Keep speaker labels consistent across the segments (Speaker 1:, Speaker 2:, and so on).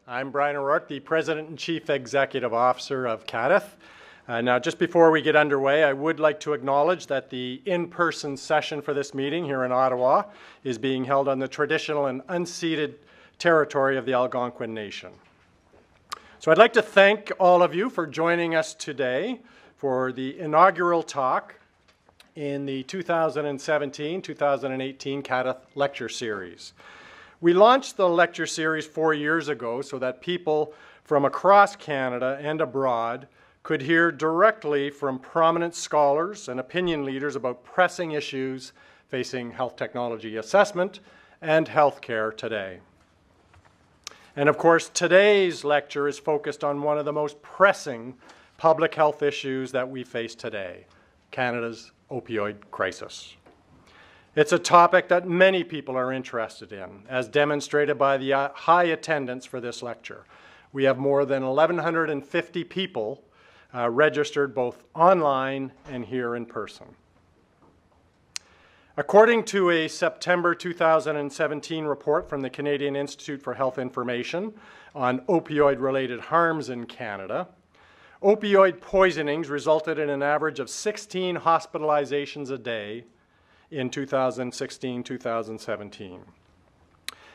Speaker 1: I'm Brian O'Rourke, the President and Chief Executive Officer of CADTH. Now, just before we get underway, I would like to acknowledge that the in-person session for this meeting here in Ottawa is being held on the traditional and unceded territory of the Algonquin Nation. So I'd like to thank all of you for joining us today for the inaugural talk in the 2017-2018 CADTH Lecture Series. We launched the lecture series 4 years ago so that people from across Canada and abroad could hear directly from prominent scholars and opinion leaders about pressing issues facing health technology assessment and healthcare today. And of course, today's lecture is focused on one of the most pressing public health issues that we face today, Canada's opioid crisis. It's a topic that many people are interested in, as demonstrated by the high attendance for this lecture. We have more than 1,150 people registered both online and here in person. According to a September 2017 report from the Canadian Institute for Health Information on opioid-related harms in Canada, opioid poisonings resulted in an average of 16 hospitalizations a day in 2016-2017.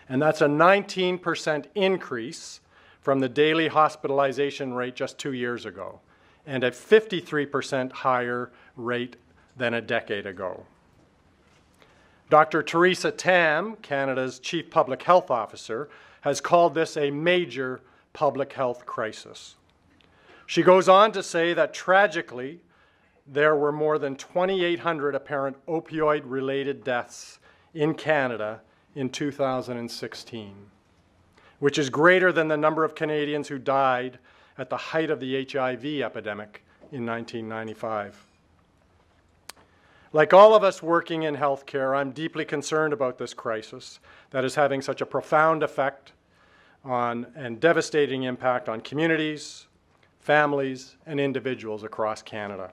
Speaker 1: And that's a 19% increase from the daily hospitalization rate just 2 years ago, and a 53% higher rate than a decade ago. Dr. Theresa Tam, Canada's Chief Public Health Officer, has called this a major public health crisis. She goes on to say that tragically, there were more than 2,800 apparent opioid-related deaths in Canada in 2016, which is greater than the number of Canadians who died at the height of the HIV epidemic in 1995. Like all of us working in healthcare, I'm deeply concerned about this crisis that is having such a profound effect on and devastating impact on communities, families, and individuals across Canada.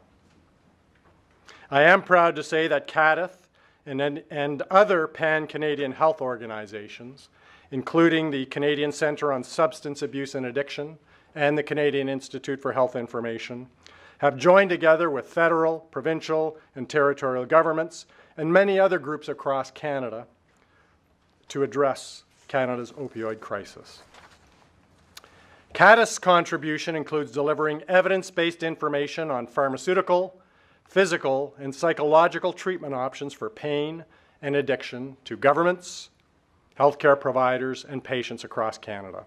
Speaker 1: I am proud to say that CADTH and other pan-Canadian health organizations, including the Canadian Centre on Substance Abuse and Addiction and the Canadian Institute for Health Information, have joined together with federal, provincial, and territorial governments and many other groups across Canada to address Canada's opioid crisis. CADTH's contribution includes delivering evidence-based information on pharmaceutical, physical, and psychological treatment options for pain and addiction to governments, healthcare providers, and patients across Canada.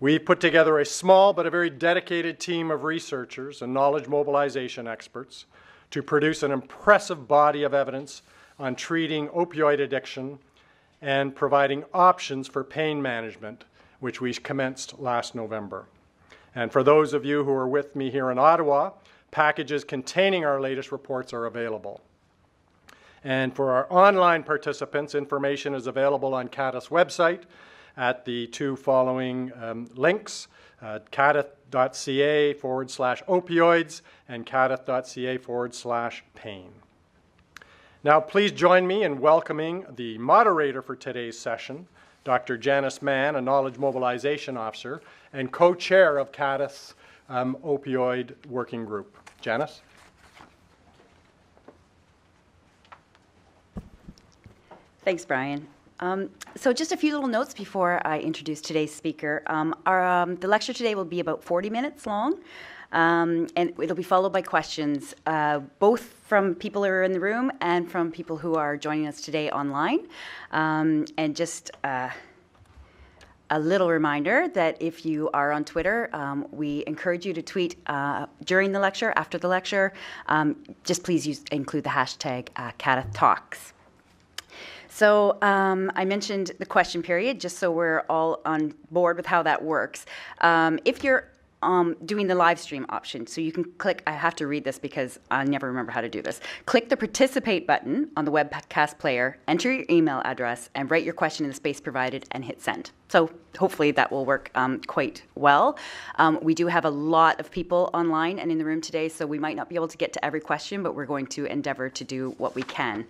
Speaker 1: We put together a small but a very dedicated team of researchers and knowledge mobilization experts to produce an impressive body of evidence on treating opioid addiction and providing options for pain management, which we commenced last November. And for those of you who are with me here in Ottawa, packages containing our latest reports are available. And for our online participants, information is available on CADTH's website at the two following links, cadth.ca/opioids and cadth.ca/pain. Now, please join me in welcoming the moderator for today's session, Dr. Janice Mann, a Knowledge Mobilization Officer and co-chair of CADTH's opioid working group. Janice?
Speaker 2: Thanks, Brian. So just a few little notes before I introduce today's speaker. The lecture today will be about 40 minutes long, and it'll be followed by questions, both from people who are in the room and from people who are joining us today online. And just a little reminder that if you are on Twitter, we encourage you to tweet during the lecture, after the lecture. Just please include the hashtag CADTH Talks. So I mentioned the question period, just so we're all on board with how that works. If you're doing the live stream option. So you can click, I have to read this because I never remember how to do this. Click the participate button on the webcast player, enter your email address, and write your question in the space provided and hit send. So hopefully that will work quite well. We do have a lot of people online and in the room today, so we might not be able to get to every question, but we're going to endeavor to do what we can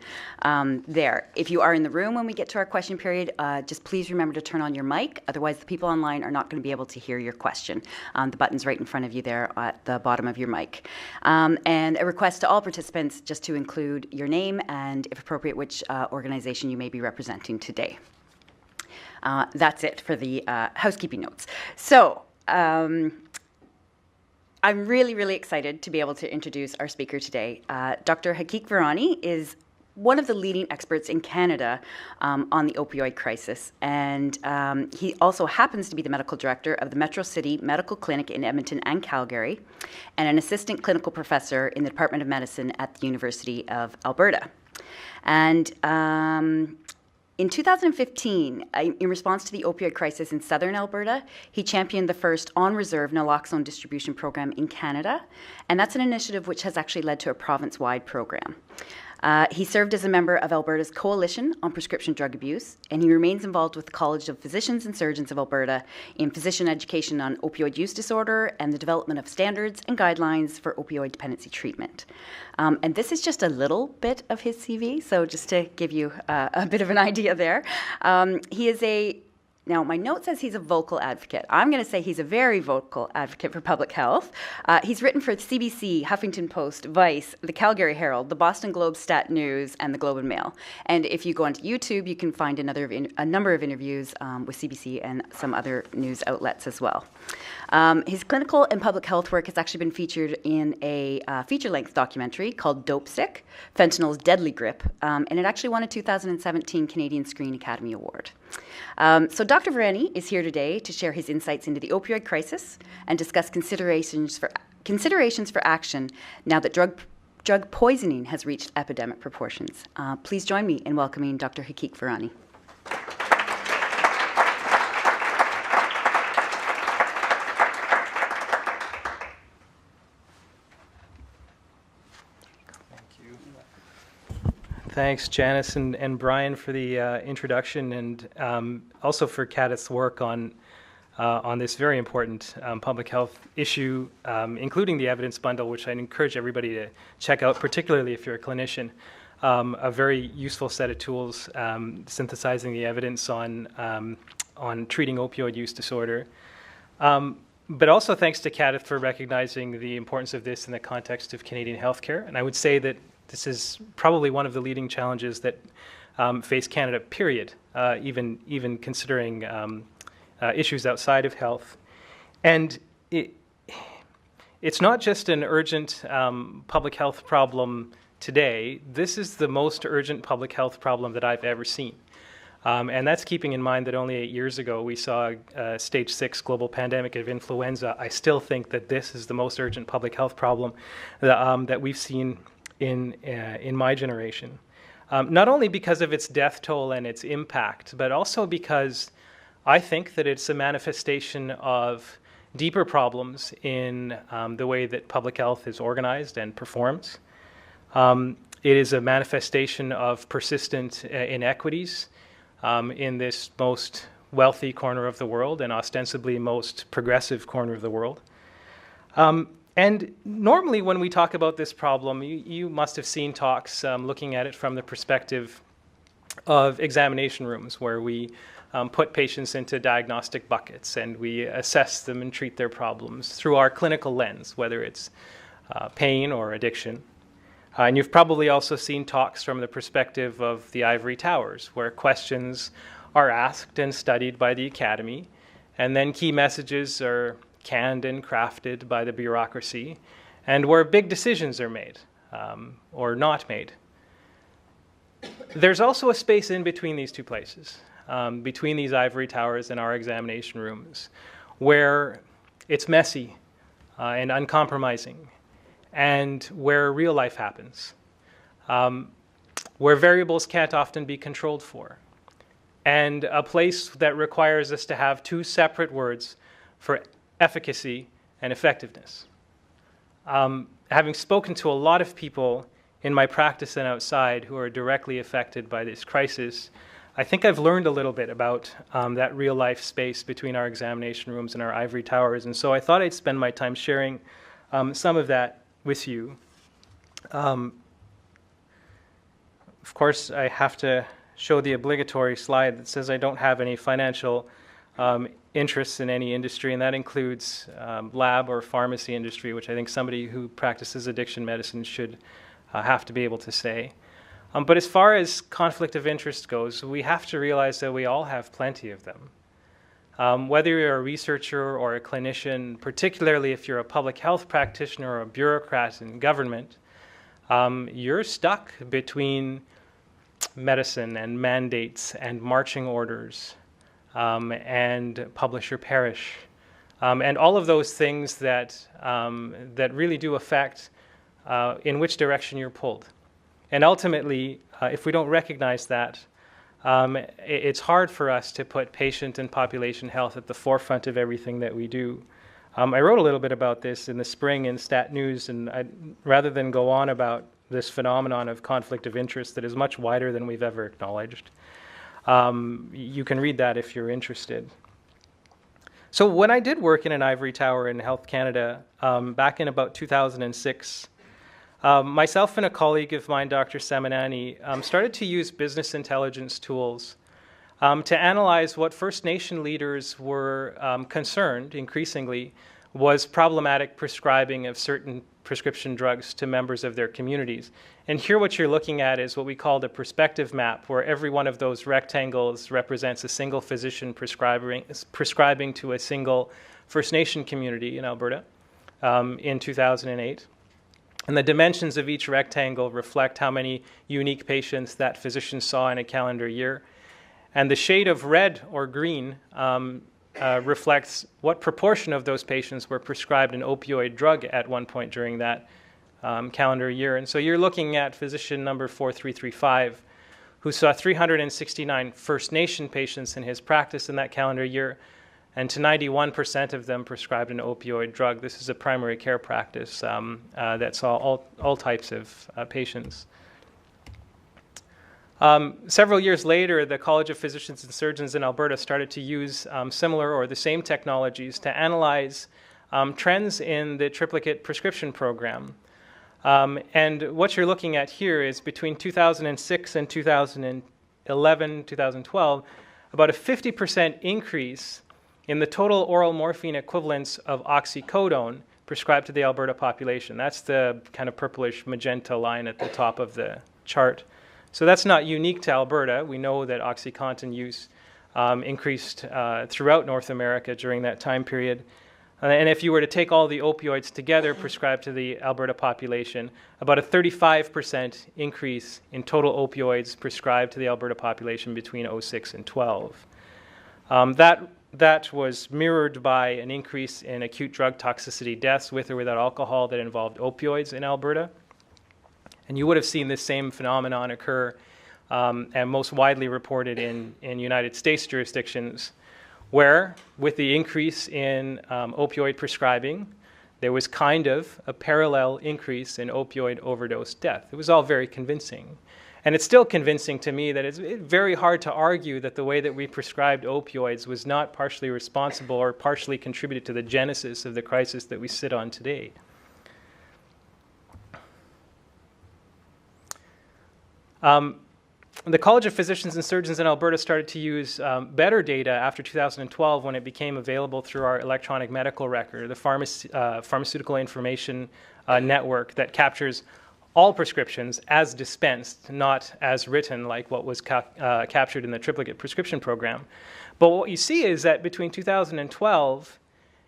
Speaker 2: there. If you are in the room when we get to our question period, just please remember to turn on your mic. Otherwise, the people online are not going to be able to hear your question. The button's right in front of you there at the bottom of your mic. And a request to all participants just to include your name and, if appropriate, which organization you may be representing today. That's it for the housekeeping notes. So I'm really, really excited to be able to introduce our speaker today. Dr. Hakique Virani is one of the leading experts in Canada on the opioid crisis, and he also happens to be the medical director of the Metro City Medical Clinic in Edmonton and Calgary, and an assistant clinical professor in the Department of Medicine at the University of Alberta. And in 2015, in response to the opioid crisis in southern Alberta, he championed the first on-reserve naloxone distribution program in Canada, and that's an initiative which has actually led to a province-wide program. He served as a member of Alberta's Coalition on Prescription Drug Abuse, and he remains involved with the College of Physicians and Surgeons of Alberta in physician education on opioid use disorder and the development of standards and guidelines for opioid dependency treatment. And this is just a little bit of his CV, so just to give you a bit of an idea there. He is now, my note says he's a vocal advocate. I'm going to say he's a very vocal advocate for public health. He's written for CBC, Huffington Post, Vice, the Calgary Herald, the Boston Globe Stat News, and the Globe and Mail. And if you go onto YouTube, you can find a number of interviews with CBC and some other news outlets as well. His clinical and public health work has actually been featured in a feature-length documentary called Dope Sick, Fentanyl's Deadly Grip, and it actually won a 2017 Canadian Screen Academy Award. So Dr. Virani is here today to share his insights into the opioid crisis and discuss considerations for action now that drug poisoning has reached epidemic proportions. Please join me in welcoming Dr. Hakique Virani.
Speaker 3: Thanks, Janice and Brian, for the introduction, and also for CADTH's work on this very important public health issue, including the evidence bundle, which I'd encourage everybody to check out, particularly if you're a clinician. A very useful set of tools synthesizing the evidence on treating opioid use disorder. But also thanks to CADTH for recognizing the importance of this in the context of Canadian healthcare. And I would say that this is probably one of the leading challenges that face Canada, period, even considering issues outside of health. And it's not just an urgent public health problem today. This is the most urgent public health problem that I've ever seen. And that's keeping in mind that only 8 years ago we saw a stage 6 global pandemic of influenza. I still think that this is the most urgent public health problem that we've seen in my generation. Not only because of its death toll and its impact, but also because I think that it's a manifestation of deeper problems in the way that public health is organized and performs. It is a manifestation of persistent inequities in this most wealthy corner of the world and ostensibly most progressive corner of the world. And normally when we talk about this problem, you must have seen talks looking at it from the perspective of examination rooms, where we put patients into diagnostic buckets and we assess them and treat their problems through our clinical lens, whether it's pain or addiction. And you've probably also seen talks from the perspective of the ivory towers, where questions are asked and studied by the academy, and then key messages are canned and crafted by the bureaucracy, and where big decisions are made or not made. There's also a space in between these two places, between these ivory towers and our examination rooms, where it's messy and uncompromising, and where real life happens, where variables can't often be controlled for, and a place that requires us to have two separate words for efficacy and effectiveness. Having spoken to a lot of people in my practice and outside who are directly affected by this crisis, I think I've learned a little bit about that real-life space between our examination rooms and our ivory towers, and so I thought I'd spend my time sharing some of that with you. Of course, I have to show the obligatory slide that says I don't have any financial interests in any industry, and that includes lab or pharmacy industry, which I think somebody who practices addiction medicine should have to be able to say. But as far as conflict of interest goes, we have to realize that we all have plenty of them. Whether you're a researcher or a clinician, particularly if you're a public health practitioner or a bureaucrat in government, you're stuck between medicine and mandates and marching orders and publish or perish, and all of those things that really do affect in which direction you're pulled. And ultimately, if we don't recognize that, it's hard for us to put patient and population health at the forefront of everything that we do. I wrote a little bit about this in the spring in Stat News, and rather than go on about this phenomenon of conflict of interest that is much wider than we've ever acknowledged, you can read that if you're interested. So when I did work in an ivory tower in Health Canada back in about 2006, myself and a colleague of mine, Dr. Seminani, started to use business intelligence tools to analyze what First Nation leaders were concerned, increasingly, was problematic prescribing of certain prescription drugs to members of their communities. And here what you're looking at is what we called a perspective map, where every one of those rectangles represents a single physician prescribing to a single First Nation community in Alberta in 2008. And the dimensions of each rectangle reflect how many unique patients that physician saw in a calendar year. And the shade of red or green reflects what proportion of those patients were prescribed an opioid drug at one point during that calendar year. And so you're looking at physician number 4335, who saw 369 First Nation patients in his practice in that calendar year, and to 91% of them prescribed an opioid drug. This is a primary care practice that saw all types of patients. Several years later, the College of Physicians and Surgeons in Alberta started to use similar or the same technologies to analyze trends in the Triplicate prescription program. And what you're looking at here is between 2006 and 2011, 2012, about a 50% increase in the total oral morphine equivalents of oxycodone prescribed to the Alberta population. That's the kind of purplish magenta line at the top of the chart. So that's not unique to Alberta. We know that Oxycontin use increased throughout North America during that time period. And if you were to take all the opioids together prescribed to the Alberta population, about a 35% increase in total opioids prescribed to the Alberta population between 2006 and 12. That was mirrored by an increase in acute drug toxicity deaths with or without alcohol that involved opioids in Alberta. And you would have seen this same phenomenon occur and most widely reported in United States jurisdictions, where with the increase in opioid prescribing, there was kind of a parallel increase in opioid overdose death. It was all very convincing. And it's still convincing to me that it's very hard to argue that the way that we prescribed opioids was not partially responsible or partially contributed to the genesis of the crisis that we sit on today. The College of Physicians and Surgeons in Alberta started to use better data after 2012 when it became available through our electronic medical record, the pharmaceutical information network that captures all prescriptions as dispensed, not as written like what was captured in the Triplicate prescription program. But what you see is that between 2012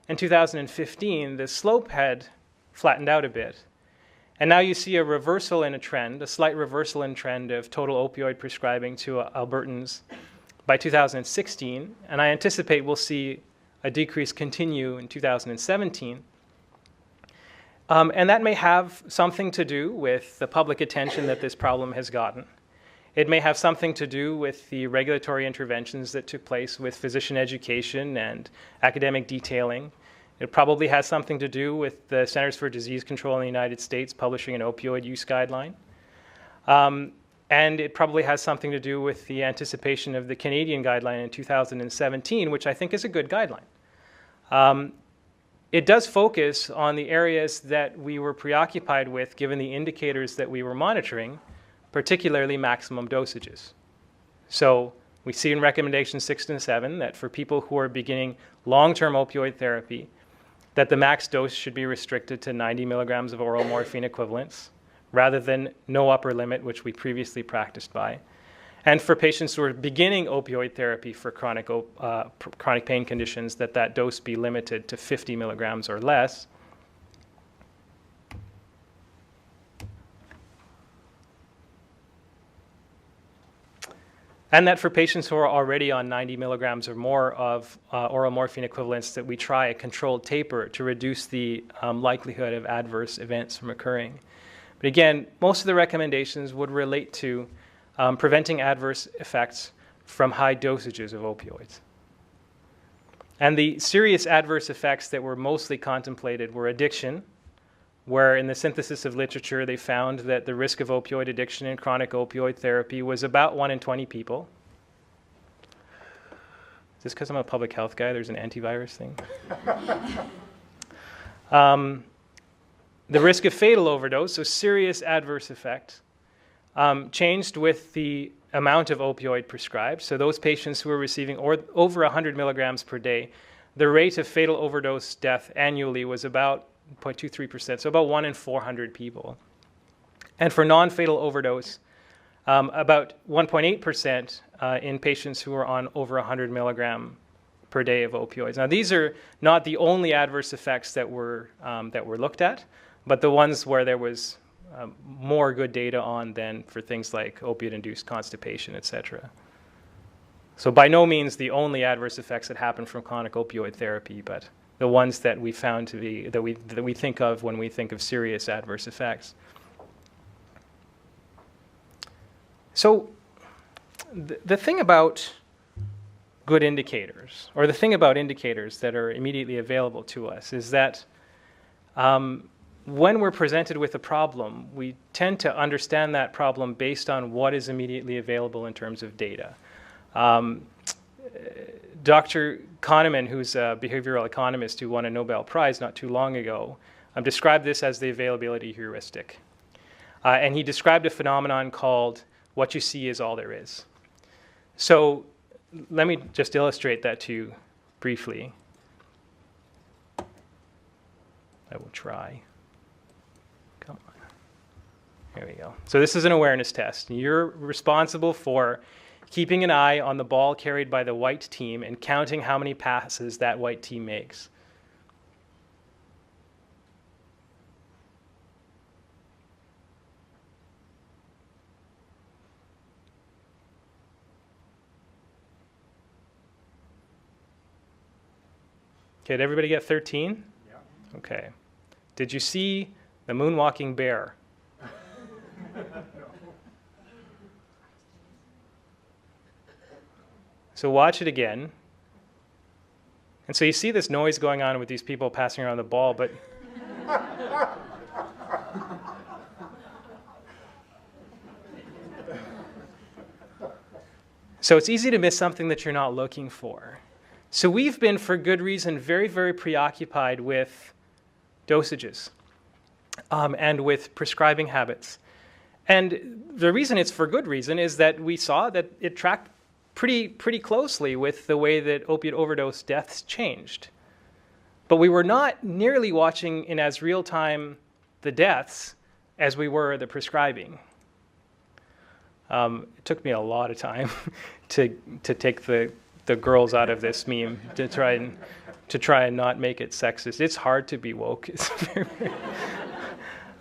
Speaker 3: and 2015, the slope had flattened out a bit. And now you see a reversal in a trend, a slight reversal in trend of total opioid prescribing to Albertans by 2016. And I anticipate we'll see a decrease continue in 2017. And that may have something to do with the public attention that this problem has gotten. It may have something to do with the regulatory interventions that took place with physician education and academic detailing. It probably has something to do with the Centers for Disease Control in the United States publishing an opioid use guideline. And it probably has something to do with the anticipation of the Canadian guideline in 2017, which I think is a good guideline. It does focus on the areas that we were preoccupied with given the indicators that we were monitoring, particularly maximum dosages. So we see in recommendation 6 and 7 that for people who are beginning long-term opioid therapy, that the max dose should be restricted to 90 milligrams of oral morphine equivalents, rather than no upper limit, which we previously practiced by. And for patients who are beginning opioid therapy for chronic pain conditions, that dose be limited to 50 milligrams or less. And that for patients who are already on 90 milligrams or more of oral morphine equivalents, that we try a controlled taper to reduce the likelihood of adverse events from occurring. But again, most of the recommendations would relate to preventing adverse effects from high dosages of opioids. And the serious adverse effects that were mostly contemplated were addiction, where in the synthesis of literature they found that the risk of opioid addiction in chronic opioid therapy was about 1 in 20 people. Is this because I'm a public health guy? There's an antivirus thing. The risk of fatal overdose, so serious adverse effects, changed with the amount of opioid prescribed. So those patients who were receiving over 100 milligrams per day, the rate of fatal overdose death annually was about 0.23%, so about 1 in 400 people. And for non-fatal overdose, about 1.8% in patients who are on over 100 milligram per day of opioids. Now, these are not the only adverse effects that were looked at, but the ones where there was more good data on than for things like opiate-induced constipation, etc. So by no means the only adverse effects that happen from chronic opioid therapy, but the ones that we found to be, that we think of when we think of serious adverse effects. So the thing about good indicators, or the thing about indicators that are immediately available to us, is that when we're presented with a problem, we tend to understand that problem based on what is immediately available in terms of data. Dr. Kahneman, who's a behavioral economist who won a Nobel Prize not too long ago, described this as the availability heuristic. And he described a phenomenon called what you see is all there is. So let me just illustrate that to you briefly. I will try. Come on. Here we go. So this is an awareness test. You're responsible for keeping an eye on the ball carried by the white team and counting how many passes that white team makes. Okay, did everybody get 13?
Speaker 1: Yeah.
Speaker 3: Okay. Did you see the moonwalking bear? So watch it again. And so you see this noise going on with these people passing around the ball, but so it's easy to miss something that you're not looking for. So we've been, for good reason, very, very preoccupied with dosages and with prescribing habits. And the reason it's for good reason is that we saw that it tracked pretty closely with the way that opiate overdose deaths changed. But we were not nearly watching in as real time the deaths as we were the prescribing. It took me a lot of time to take the girls out of this meme to try and not make it sexist. It's hard to be woke. It's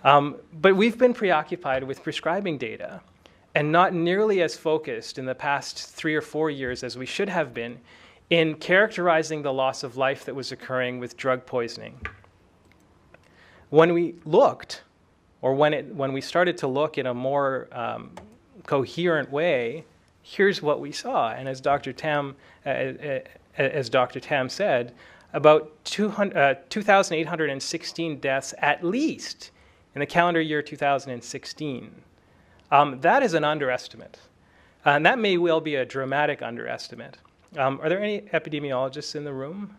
Speaker 3: but we've been preoccupied with prescribing data and not nearly as focused in the past 3 or 4 years as we should have been in characterizing the loss of life that was occurring with drug poisoning. When we looked, or when we started to look in a more coherent way, here's what we saw. And as Dr. Tam said, about 2,816 deaths at least in the calendar year 2016. That is an underestimate. And that may well be a dramatic underestimate. Are there any epidemiologists in the room?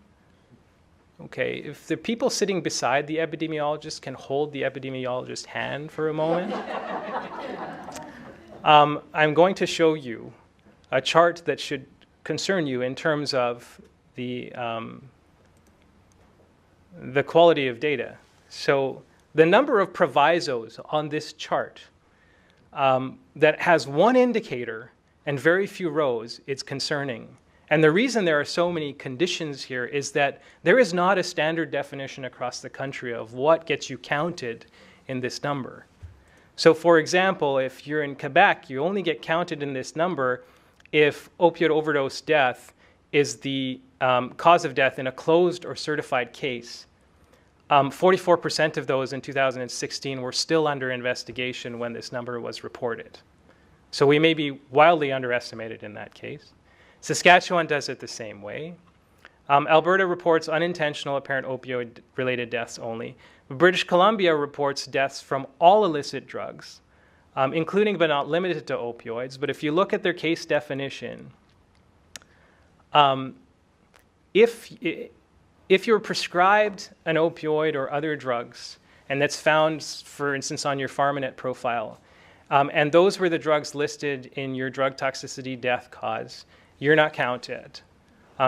Speaker 3: Okay, if the people sitting beside the epidemiologist can hold the epidemiologist's hand for a moment. I'm going to show you a chart that should concern you in terms of the quality of data. So the number of provisos on this chart that has one indicator and very few rows is concerning. And the reason there are so many conditions here is that there is not a standard definition across the country of what gets you counted in this number. So for example, if you're in Quebec, you only get counted in this number if opioid overdose death is the cause of death in a closed or certified case. 44% of those in 2016 were still under investigation when this number was reported. So we may be wildly underestimated in that case. Saskatchewan does it the same way. Alberta reports unintentional apparent opioid-related deaths only. British Columbia reports deaths from all illicit drugs, including but not limited to opioids. But if you look at their case definition, if you're prescribed an opioid or other drugs, and that's found, for instance, on your PharmaNet profile, and those were the drugs listed in your drug toxicity death cause, you're not counted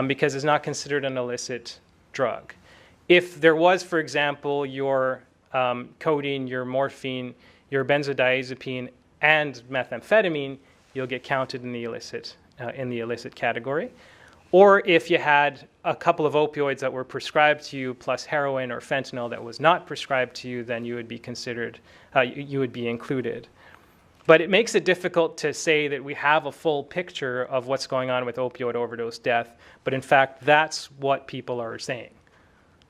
Speaker 3: because it's not considered an illicit drug. If there was, for example, your codeine, your morphine, your benzodiazepine, and methamphetamine, you'll get counted in the illicit category. Or if you had a couple of opioids that were prescribed to you plus heroin or fentanyl that was not prescribed to you, then you would be considered, you would be included. But it makes it difficult to say that we have a full picture of what's going on with opioid overdose death. But in fact, that's what people are saying.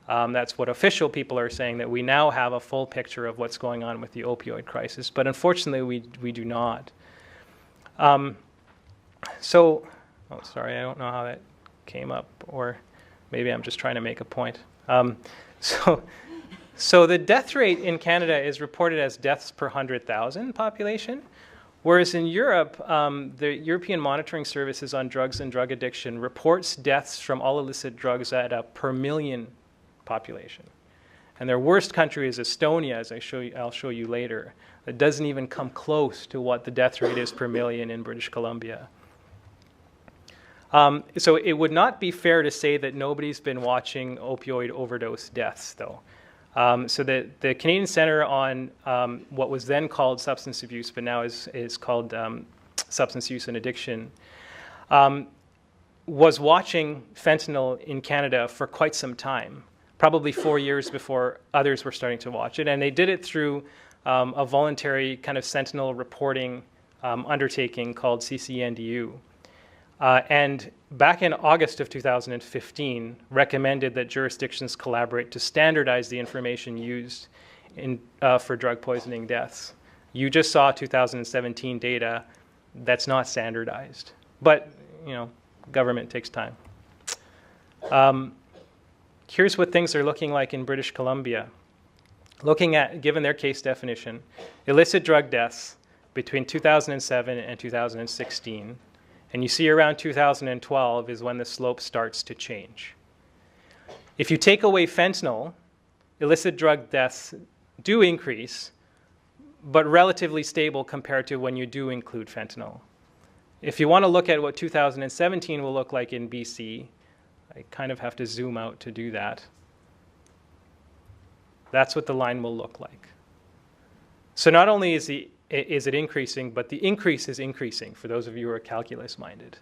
Speaker 3: That's what official people are saying, that we now have a full picture of what's going on with the opioid crisis. But unfortunately, we do not. Oh, sorry, I don't know how that came up. Or maybe I'm just trying to make a point. So the death rate in Canada is reported as deaths per 100,000 population, whereas in Europe, the European Monitoring Services on Drugs and Drug Addiction reports deaths from all illicit drugs at a per million population. And their worst country is Estonia, as I'll show you later. It doesn't even come close to what the death rate is per million in British Columbia. So it would not be fair to say that nobody's been watching opioid overdose deaths, though. So the Canadian Centre on what was then called substance abuse, but now is called substance use and addiction, was watching fentanyl in Canada for quite some time, probably 4 years before others were starting to watch it. And they did it through a voluntary kind of sentinel reporting undertaking called CCNDU. And back in August of 2015, recommended that jurisdictions collaborate to standardize the information used for drug poisoning deaths. You just saw 2017 data that's not standardized. But, government takes time. Here's what things are looking like in British Columbia. Looking at, given their case definition, illicit drug deaths between 2007 and 2016. And you see around 2012 is when the slope starts to change. If you take away fentanyl, illicit drug deaths do increase, but relatively stable compared to when you do include fentanyl. If you want to look at what 2017 will look like in BC, I kind of have to zoom out to do that. That's what the line will look like. So not only is it increasing, but the increase is increasing for those of you who are calculus-minded.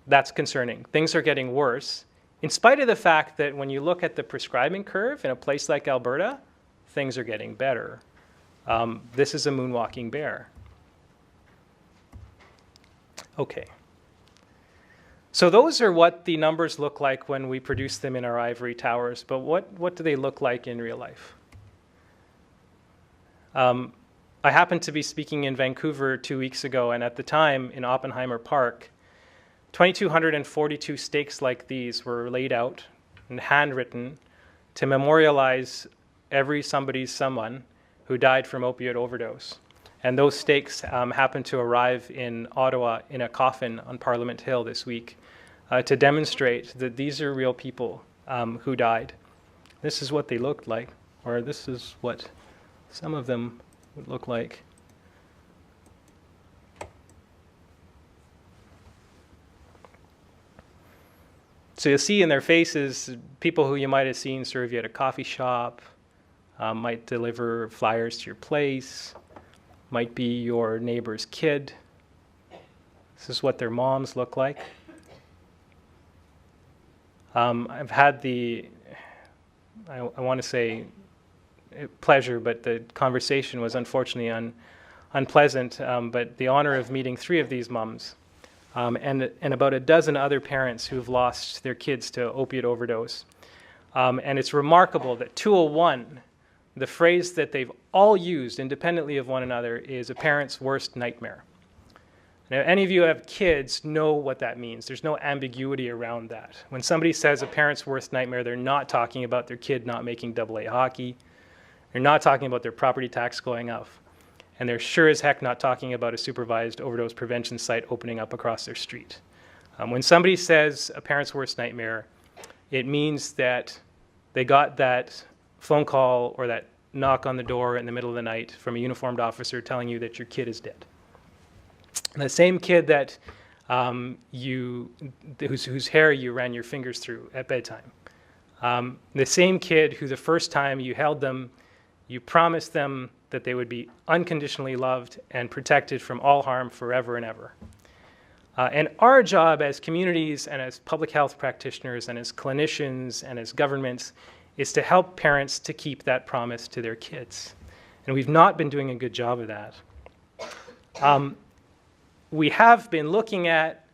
Speaker 3: That's concerning. Things are getting worse, in spite of the fact that when you look at the prescribing curve in a place like Alberta, things are getting better. This is a moonwalking bear. Okay. So those are what the numbers look like when we produce them in our ivory towers, but what do they look like in real life? I happened to be speaking in Vancouver 2 weeks ago, and at the time in Oppenheimer Park, 2,242 stakes like these were laid out and handwritten to memorialize every someone who died from opioid overdose. And those stakes happened to arrive in Ottawa in a coffin on Parliament Hill this week to demonstrate that these are real people who died. This is what they looked like, or this is what some of them would look like. So you'll see in their faces people who you might have seen serve you at a coffee shop, might deliver flyers to your place, might be your neighbor's kid. This is what their moms look like. I've had the, I want to say pleasure, but the conversation was unfortunately unpleasant, but the honor of meeting 3 of these moms. And about a dozen other parents who've lost their kids to opioid overdose. And it's remarkable that 201, the phrase that they've all used independently of one another, is a parent's worst nightmare. Now, any of you who have kids know what that means. There's no ambiguity around that. When somebody says a parent's worst nightmare, they're not talking about their kid not making AA hockey. They're not talking about their property tax going up. And they're sure as heck not talking about a supervised overdose prevention site opening up across their street. When somebody says a parent's worst nightmare, it means that they got that phone call or that knock on the door in the middle of the night from a uniformed officer telling you that your kid is dead. And the same kid that whose hair you ran your fingers through at bedtime. The same kid who the first time you held them, you promised them that they would be unconditionally loved and protected from all harm forever and ever. And our job as communities and as public health practitioners and as clinicians and as governments is to help parents to keep that promise to their kids. And we've not been doing a good job of that. We have been looking at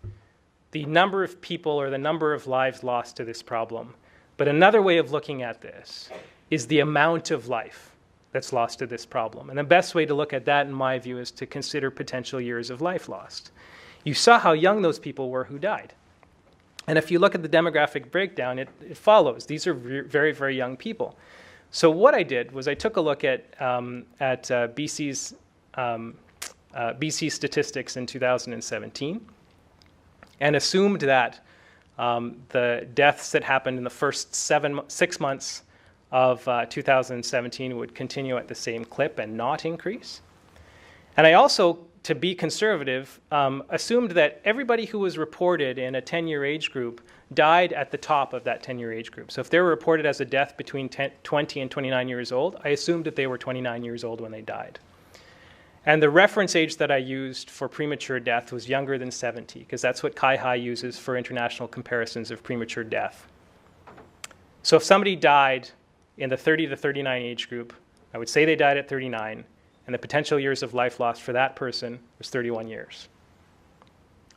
Speaker 3: the number of people or the number of lives lost to this problem. But another way of looking at this is the amount of life that's lost to this problem. And the best way to look at that, in my view, is to consider potential years of life lost. You saw how young those people were who died. And if you look at the demographic breakdown, it follows. These are very, very young people. So what I did was I took a look at BC's BC statistics in 2017 and assumed that the deaths that happened in the first 6 months of 2017 would continue at the same clip and not increase. And I also, to be conservative, assumed that everybody who was reported in a 10-year age group died at the top of that 10-year age group. So if they were reported as a death between 20 and 29 years old, I assumed that they were 29 years old when they died. And the reference age that I used for premature death was younger than 70, because that's what CADTH uses for international comparisons of premature death. So if somebody died in the 30 to 39 age group, I would say they died at 39, and the potential years of life lost for that person was 31 years.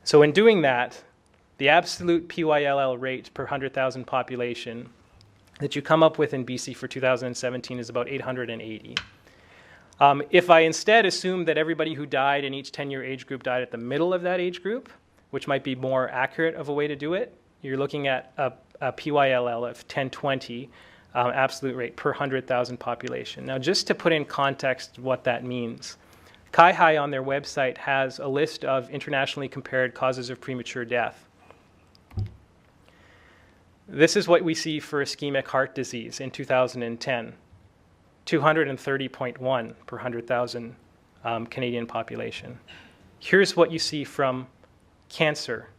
Speaker 3: So in doing that, the absolute PYLL rate per 100,000 population that you come up with in BC for 2017 is about 880. If I instead assume that everybody who died in each 10-year age group died at the middle of that age group, which might be more accurate of a way to do it, you're looking at a PYLL of 1020 absolute rate per 100,000 population. Now, just to put in context what that means, CADTH on their website has a list of internationally compared causes of premature death. This is what we see for ischemic heart disease in 2010, 230.1 per 100,000 Canadian population. Here's what you see from cancer,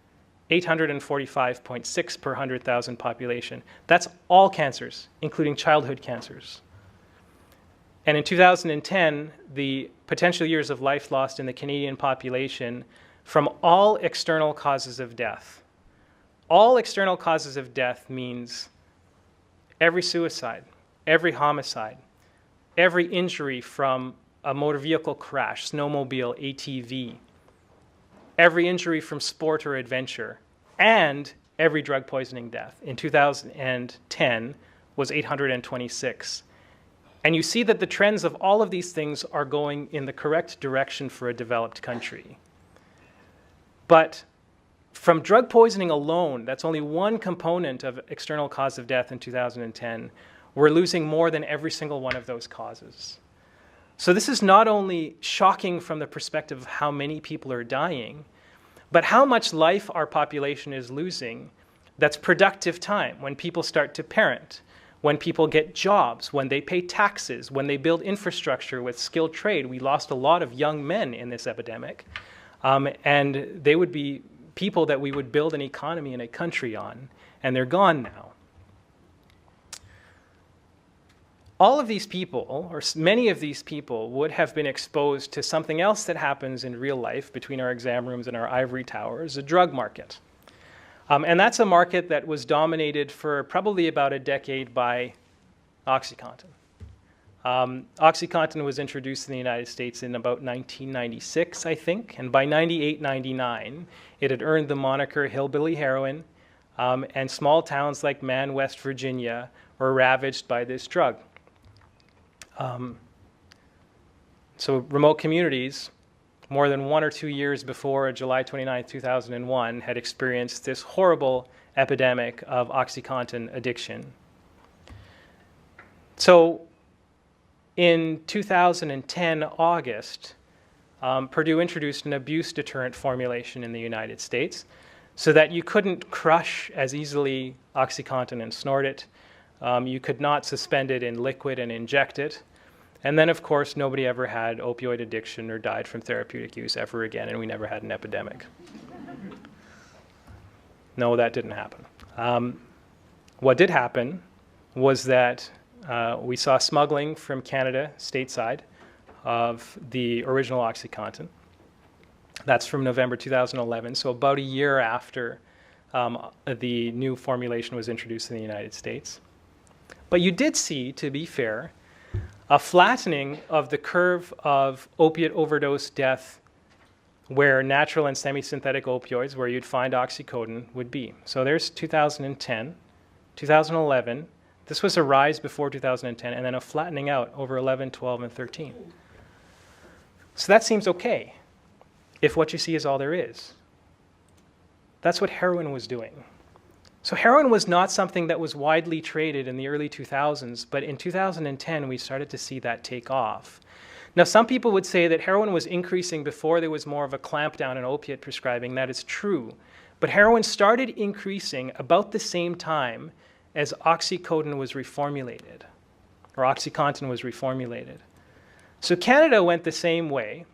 Speaker 3: 845.6 per 100,000 population. That's all cancers, including childhood cancers. And in 2010, the potential years of life lost in the Canadian population from all external causes of death. All external causes of death means every suicide, every homicide, every injury from a motor vehicle crash, snowmobile, ATV, every injury from sport or adventure, and every drug poisoning death in 2010 was 826. And you see that the trends of all of these things are going in the correct direction for a developed country. But from drug poisoning alone, that's only one component of external cause of death in 2010, we're losing more than every single one of those causes. So this is not only shocking from the perspective of how many people are dying, but how much life our population is losing that's productive time, when people start to parent, when people get jobs, when they pay taxes, when they build infrastructure with skilled trade. We lost a lot of young men in this epidemic, and they would be people that we would build an economy and a country on, and they're gone now. All of these people, or many of these people, would have been exposed to something else that happens in real life between our exam rooms and our ivory towers, a drug market. And that's a market that was dominated for probably about a decade by Oxycontin. Oxycontin was introduced in the United States in about 1996, I think, and by 98, 99, it had earned the moniker hillbilly heroin, and small towns like Man, West Virginia, were ravaged by this drug. So remote communities, more than 1 or 2 years before July 29, 2001, had experienced this horrible epidemic of Oxycontin addiction. So in 2010, August, Purdue introduced an abuse deterrent formulation in the United States so that you couldn't crush as easily Oxycontin and snort it. You could not suspend it in liquid and inject it. And then, of course, nobody ever had opioid addiction or died from therapeutic use ever again, and we never had an epidemic. No, that didn't happen. What did happen was that we saw smuggling from Canada, stateside, of the original Oxycontin. That's from November 2011, so about a year after the new formulation was introduced in the United States. But you did see, to be fair, a flattening of the curve of opiate overdose death where natural and semi-synthetic opioids, where you'd find Oxycontin, would be. So there's 2010, 2011. This was a rise before 2010, and then a flattening out over 11, 12, and 13. So that seems okay, if what you see is all there is. That's what heroin was doing. So heroin was not something that was widely traded in the early 2000s, but in 2010 we started to see that take off. Now some people would say that heroin was increasing before there was more of a clampdown on opiate prescribing. That is true. But heroin started increasing about the same time as Oxycontin was reformulated, or Oxycontin was reformulated. So Canada went the same way.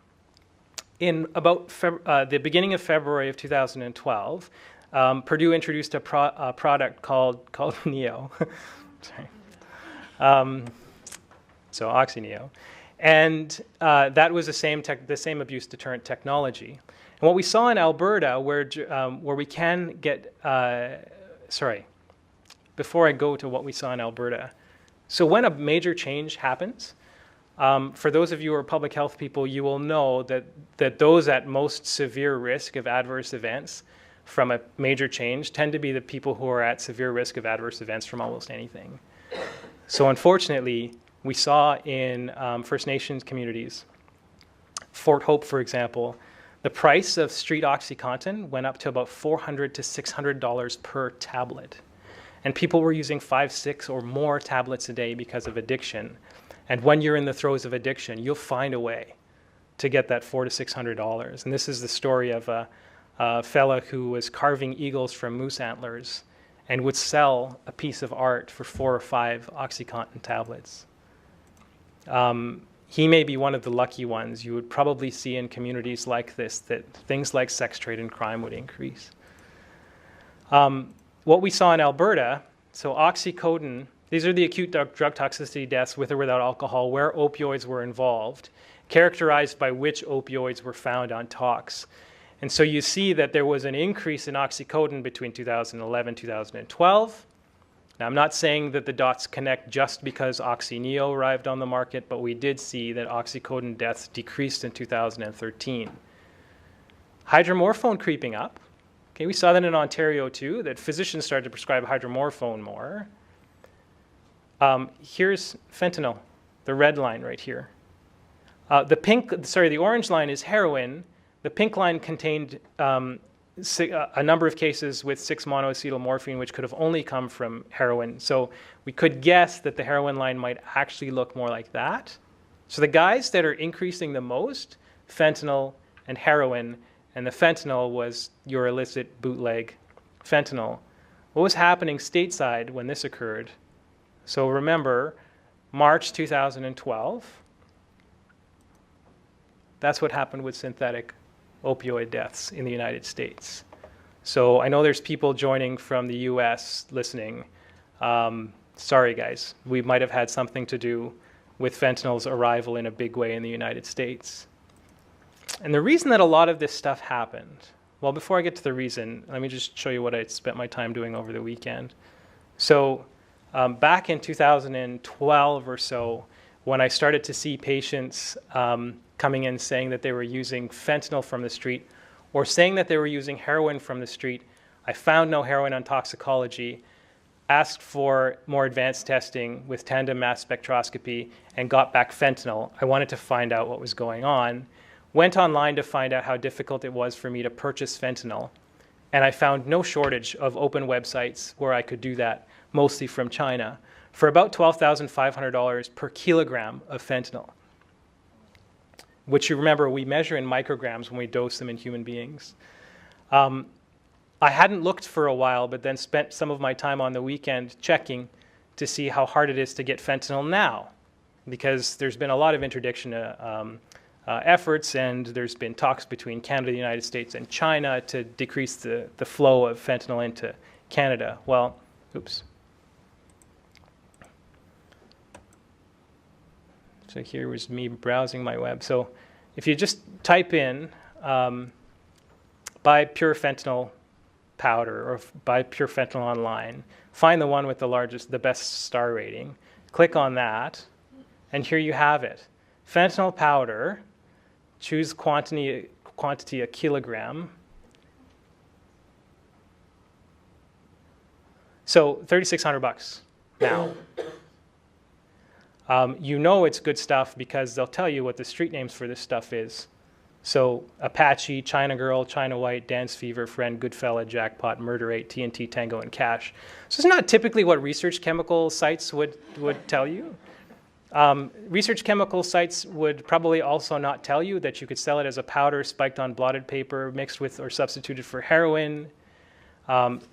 Speaker 3: In about the beginning of February of 2012, Purdue introduced a product called Neo. Sorry. So Oxy-Neo. And that was the same abuse deterrent technology. And what we saw in Alberta, where we can get, sorry, before I go to what we saw in Alberta. So when a major change happens, for those of you who are public health people, you will know that those at most severe risk of adverse events from a major change tend to be the people who are at severe risk of adverse events from almost anything. So unfortunately, we saw in First Nations communities, Fort Hope, for example, the price of street Oxycontin went up to about $400 to $600 per tablet. And people were using 5, 6, or more tablets a day because of addiction. And when you're in the throes of addiction, you'll find a way to get that $400 to $600. And this is the story of a fella who was carving eagles from moose antlers and would sell a piece of art for 4 or 5 Oxycontin tablets. He may be one of the lucky ones. You would probably see in communities like this that things like sex trade and crime would increase. What we saw in Alberta, so Oxycontin, these are the acute drug toxicity deaths with or without alcohol where opioids were involved, characterized by which opioids were found on tox. And so you see that there was an increase in Oxycontin between 2011 and 2012. Now, I'm not saying that the dots connect just because Oxy-Neo arrived on the market, but we did see that Oxycontin deaths decreased in 2013. Hydromorphone creeping up. Okay, we saw that in Ontario too, that physicians started to prescribe hydromorphone more. Here's fentanyl, the red line right here. The orange line is heroin. The pink line contained a number of cases with 6-monoacetylmorphine, which could have only come from heroin. So we could guess that the heroin line might actually look more like that. So the guys that are increasing the most, fentanyl and heroin, and the fentanyl was your illicit bootleg fentanyl. What was happening stateside when this occurred? So remember, March 2012, that's what happened with synthetic opioid deaths in the United States. So I know there's people joining from the US listening. Sorry, guys. We might have had something to do with fentanyl's arrival in a big way in the United States. And the reason that a lot of this stuff happened, well, before I get to the reason, let me just show you what I spent my time doing over the weekend. So back in 2012 or so, when I started to see patients coming in saying that they were using fentanyl from the street or saying that they were using heroin from the street, I found no heroin on toxicology, asked for more advanced testing with tandem mass spectroscopy, and got back fentanyl. I wanted to find out what was going on. Went online to find out how difficult it was for me to purchase fentanyl, and I found no shortage of open websites where I could do that, mostly from China, for about $12,500 per kilogram of fentanyl, which you remember we measure in micrograms when we dose them in human beings. I hadn't looked for a while, but then spent some of my time on the weekend checking to see how hard it is to get fentanyl now, because there's been a lot of interdiction efforts, and there's been talks between Canada, the United States, and China to decrease the flow of fentanyl into Canada. Well, oops. So here was me browsing my web. So if you just type in buy pure fentanyl powder or buy pure fentanyl online, find the one with the best star rating, click on that, and here you have it. Fentanyl powder, choose quantity a kilogram. So $3,600 now. You know it's good stuff because they'll tell you what the street names for this stuff is. So Apache, China Girl, China White, Dance Fever, Friend, Goodfella, Jackpot, Murder 8, TNT, Tango, and Cash. So it's not typically what research chemical sites would tell you. Research chemical sites would probably also not tell you that you could sell it as a powder spiked on blotted paper, mixed with or substituted for heroin.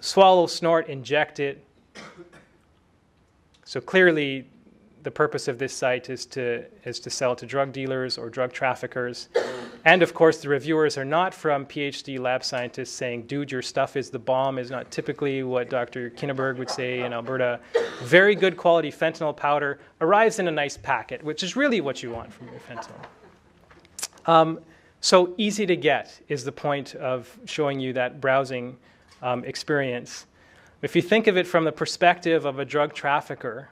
Speaker 3: Swallow, snort, inject it. So clearly, the purpose of this site is to sell to drug dealers or drug traffickers. And of course, the reviewers are not from PhD lab scientists saying, dude, your stuff is the bomb, is not typically what Dr. Kinneberg would say in Alberta. Very good quality fentanyl powder arrives in a nice packet, which is really what you want from your fentanyl. So easy to get is the point of showing you that browsing experience. If you think of it from the perspective of a drug trafficker,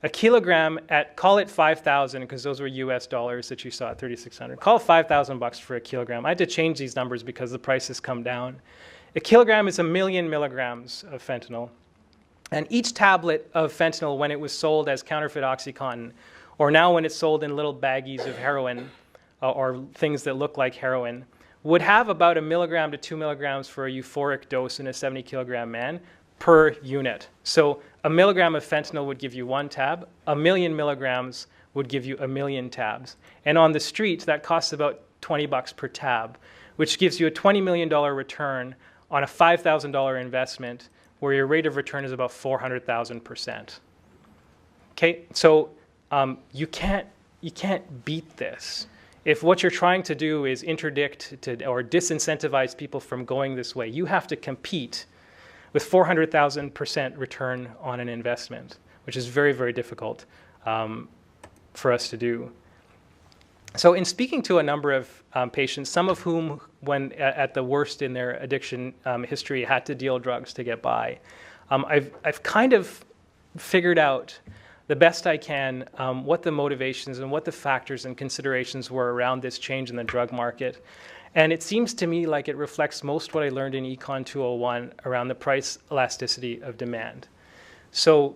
Speaker 3: a kilogram at, call it 5,000, because those were US dollars that you saw at 3,600. Call it 5,000 bucks for a kilogram. I had to change these numbers because the price has come down. A kilogram is 1 million milligrams of fentanyl. And each tablet of fentanyl, when it was sold as counterfeit Oxycontin, or now when it's sold in little baggies of heroin, or things that look like heroin, would have about 1 milligram to 2 milligrams for a euphoric dose in a 70 kilogram man per unit. So 1 milligram of fentanyl would give you 1 tab. 1 million milligrams would give you 1 million tabs. And on the street, that costs about 20 bucks per tab, which gives you a $20 million return on a $5,000 investment, where your rate of return is about 400,000%. Okay, so you can't beat this. If what you're trying to do is interdict or disincentivize people from going this way, you have to compete with 400,000% return on an investment, which is very, very difficult for us to do. So in speaking to a number of patients, some of whom, when at the worst in their addiction history, had to deal drugs to get by, I've kind of figured out the best I can what the motivations and what the factors and considerations were around this change in the drug market. And it seems to me like it reflects most what I learned in Econ 201 around the price elasticity of demand. So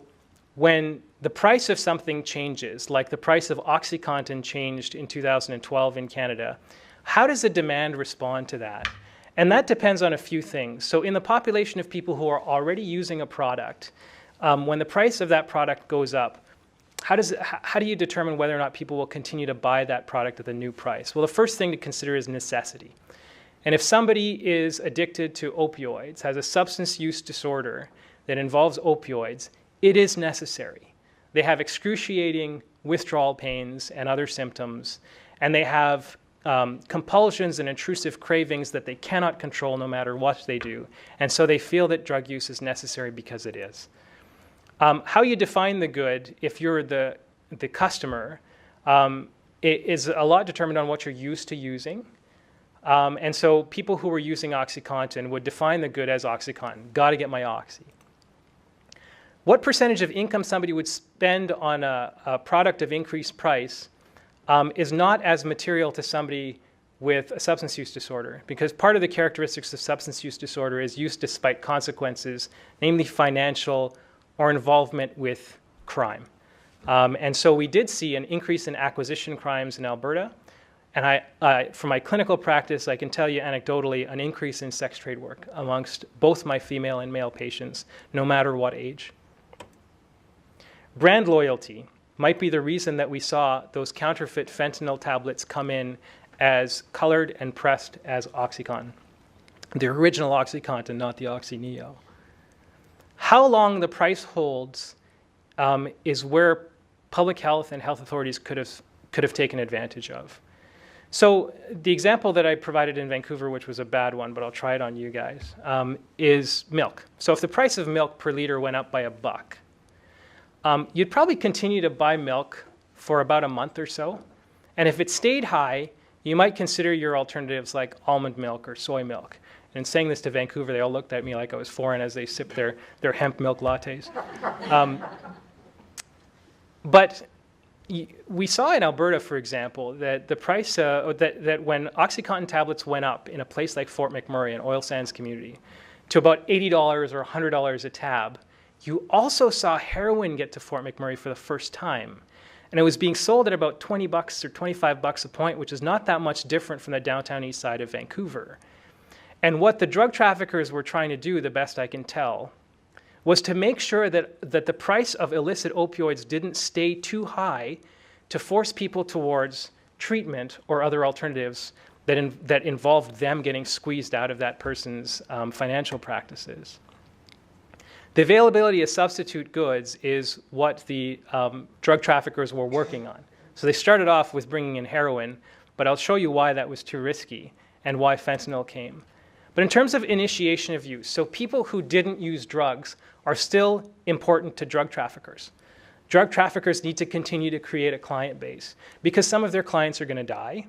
Speaker 3: when the price of something changes, like the price of Oxycontin changed in 2012 in Canada, how does the demand respond to that? And that depends on a few things. So in the population of people who are already using a product, when the price of that product goes up, how do you determine whether or not people will continue to buy that product at the new price? Well, the first thing to consider is necessity. And if somebody is addicted to opioids, has a substance use disorder that involves opioids, it is necessary. They have excruciating withdrawal pains and other symptoms, and they have compulsions and intrusive cravings that they cannot control no matter what they do. And so they feel that drug use is necessary because it is. How you define the good, if you're the customer, it is a lot determined on what you're used to using. And so people who were using Oxycontin would define the good as Oxycontin. Got to get my Oxy. What percentage of income somebody would spend on a product of increased price is not as material to somebody with a substance use disorder, because part of the characteristics of substance use disorder is use despite consequences, namely financial or involvement with crime. And so we did see an increase in acquisition crimes in Alberta. And from my clinical practice, I can tell you anecdotally an increase in sex trade work amongst both my female and male patients, no matter what age. Brand loyalty might be the reason that we saw those counterfeit fentanyl tablets come in as colored and pressed as Oxycontin. The original Oxycontin, not the Oxy Neo. How long the price holds is where public health and health authorities could have taken advantage of. So the example that I provided in Vancouver, which was a bad one, but I'll try it on you guys, is milk. So if the price of milk per liter went up by $1, you'd probably continue to buy milk for about a month or so. And if it stayed high, you might consider your alternatives like almond milk or soy milk. And in saying this to Vancouver, they all looked at me like I was foreign as they sipped their hemp milk lattes. But we saw in Alberta, for example, that the price, that when Oxycontin tablets went up in a place like Fort McMurray, an oil sands community, to about $80 or $100 a tab, you also saw heroin get to Fort McMurray for the first time. And it was being sold at about $20 or $25 a point, which is not that much different from the downtown east side of Vancouver. And what the drug traffickers were trying to do, the best I can tell, was to make sure that the price of illicit opioids didn't stay too high to force people towards treatment or other alternatives that involved them getting squeezed out of that person's financial practices. The availability of substitute goods is what the drug traffickers were working on. So they started off with bringing in heroin, but I'll show you why that was too risky and why fentanyl came. But in terms of initiation of use, so people who didn't use drugs are still important to drug traffickers. Drug traffickers need to continue to create a client base because some of their clients are going to die,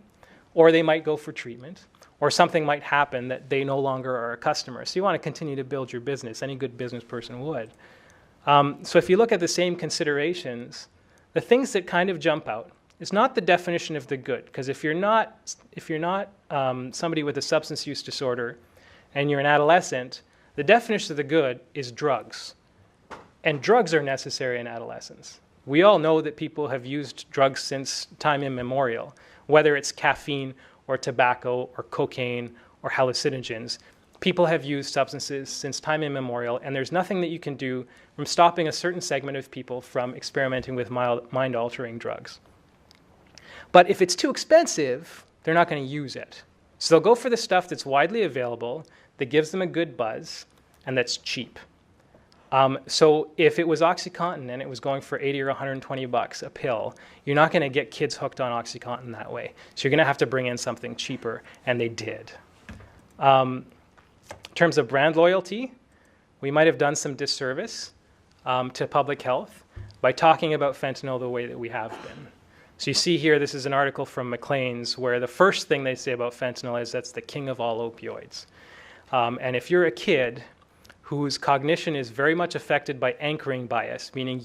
Speaker 3: or they might go for treatment, or something might happen that they no longer are a customer. So you want to continue to build your business. Any good business person would. So if you look at the same considerations, the things that kind of jump out is not the definition of the good, because if you're not somebody with a substance use disorder and you're an adolescent, the definition of the good is drugs. And drugs are necessary in adolescence. We all know that people have used drugs since time immemorial, whether it's caffeine or tobacco or cocaine or hallucinogens. People have used substances since time immemorial, and there's nothing that you can do from stopping a certain segment of people from experimenting with mind-altering drugs. But if it's too expensive, they're not going to use it. So they'll go for the stuff that's widely available, that gives them a good buzz, and that's cheap. So if it was Oxycontin and it was going for $80 or $120 a pill, you're not going to get kids hooked on Oxycontin that way. So you're going to have to bring in something cheaper, and they did. In terms of brand loyalty, we might have done some disservice to public health by talking about fentanyl the way that we have been. So you see here, this is an article from Maclean's where the first thing they say about fentanyl is that's the king of all opioids. And if you're a kid whose cognition is very much affected by anchoring bias, meaning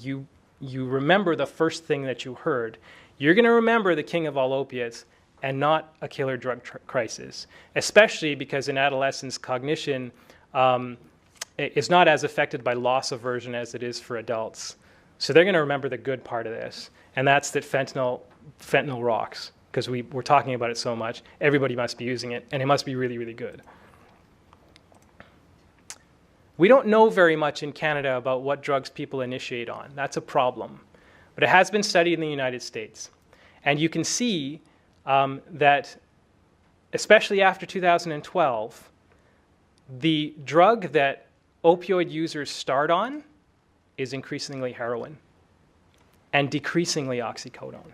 Speaker 3: you remember the first thing that you heard, you're going to remember the king of all opiates and not a killer drug crisis, especially because in adolescence, cognition is not as affected by loss aversion as it is for adults. So they're going to remember the good part of this, and that's that fentanyl rocks, because we're talking about it so much. Everybody must be using it, and it must be really, really good. We don't know very much in Canada about what drugs people initiate on. That's a problem. But it has been studied in the United States. And you can see that, especially after 2012, the drug that opioid users start on is increasingly heroin, and decreasingly oxycodone,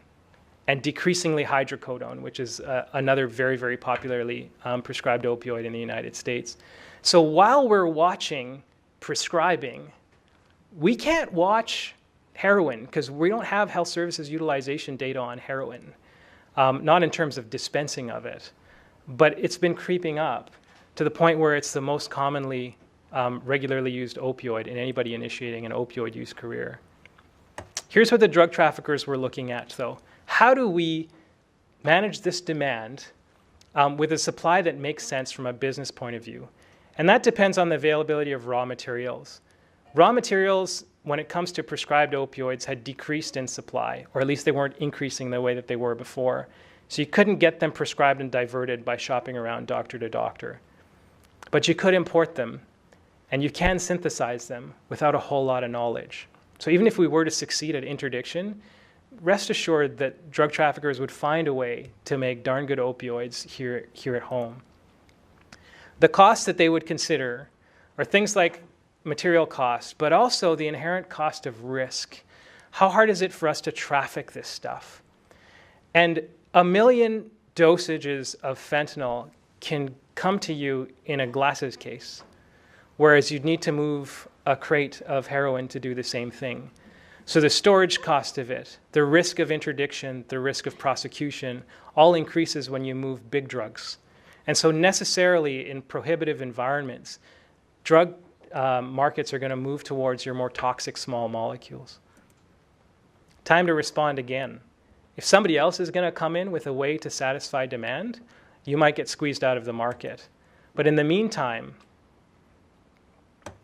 Speaker 3: and decreasingly hydrocodone, which is another very, very popularly prescribed opioid in the United States. So while we're watching prescribing, we can't watch heroin because we don't have health services utilization data on heroin, not in terms of dispensing of it, but it's been creeping up to the point where it's the most commonly regularly used opioid in anybody initiating an opioid use career. Here's what the drug traffickers were looking at, though. How do we manage this demand with a supply that makes sense from a business point of view? And that depends on the availability of raw materials. Raw materials, when it comes to prescribed opioids, had decreased in supply, or at least they weren't increasing the way that they were before. So you couldn't get them prescribed and diverted by shopping around doctor to doctor. But you could import them, and you can synthesize them without a whole lot of knowledge. So even if we were to succeed at interdiction, rest assured that drug traffickers would find a way to make darn good opioids here at home. The costs that they would consider are things like material costs, but also the inherent cost of risk. How hard is it for us to traffic this stuff? And 1 million dosages of fentanyl can come to you in a glasses case, whereas you'd need to move a crate of heroin to do the same thing. So the storage cost of it, the risk of interdiction, the risk of prosecution, all increases when you move big drugs. And so necessarily in prohibitive environments, drug markets are going to move towards your more toxic small molecules. Time to respond again. If somebody else is going to come in with a way to satisfy demand, you might get squeezed out of the market. But in the meantime,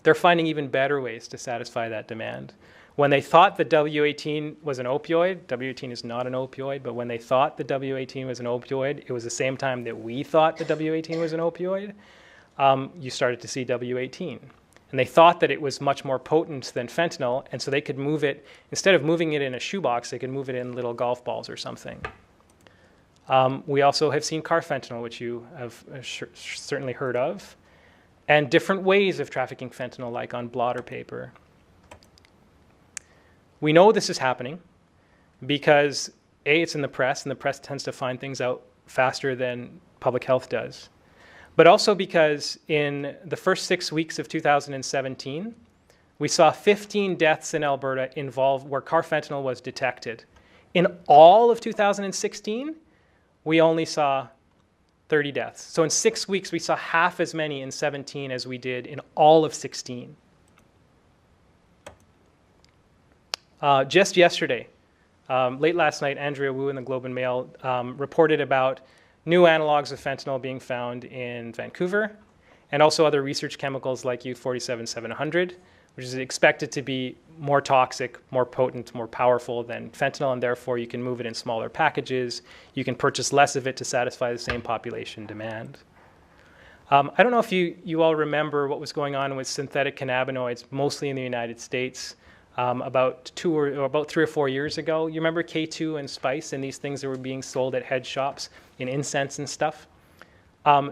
Speaker 3: they're finding even better ways to satisfy that demand. When they thought the W18 was an opioid, W18 is not an opioid, but when they thought the W18 was an opioid, it was the same time that we thought the W18 was an opioid, you started to see W18. And they thought that it was much more potent than fentanyl, and so they could move it, instead of moving it in a shoebox, they could move it in little golf balls or something. We also have seen carfentanil, which you have certainly heard of, and different ways of trafficking fentanyl, like on blotter paper. We know this is happening because, A, it's in the press, and the press tends to find things out faster than public health does. But also because in the first 6 weeks of 2017, we saw 15 deaths in Alberta involved where carfentanil was detected. In all of 2016, we only saw 30 deaths. So in 6 weeks, we saw half as many in 17 as we did in all of 16. Just yesterday, late last night, Andrea Wu in the Globe and Mail reported about new analogues of fentanyl being found in Vancouver, and also other research chemicals like U-47-700, which is expected to be more toxic, more potent, more powerful than fentanyl, and therefore you can move it in smaller packages. You can purchase less of it to satisfy the same population demand. I don't know if you all remember what was going on with synthetic cannabinoids, mostly in the United States, about 3 or 4 years ago. You remember K2 and spice and these things that were being sold at head shops in incense and stuff?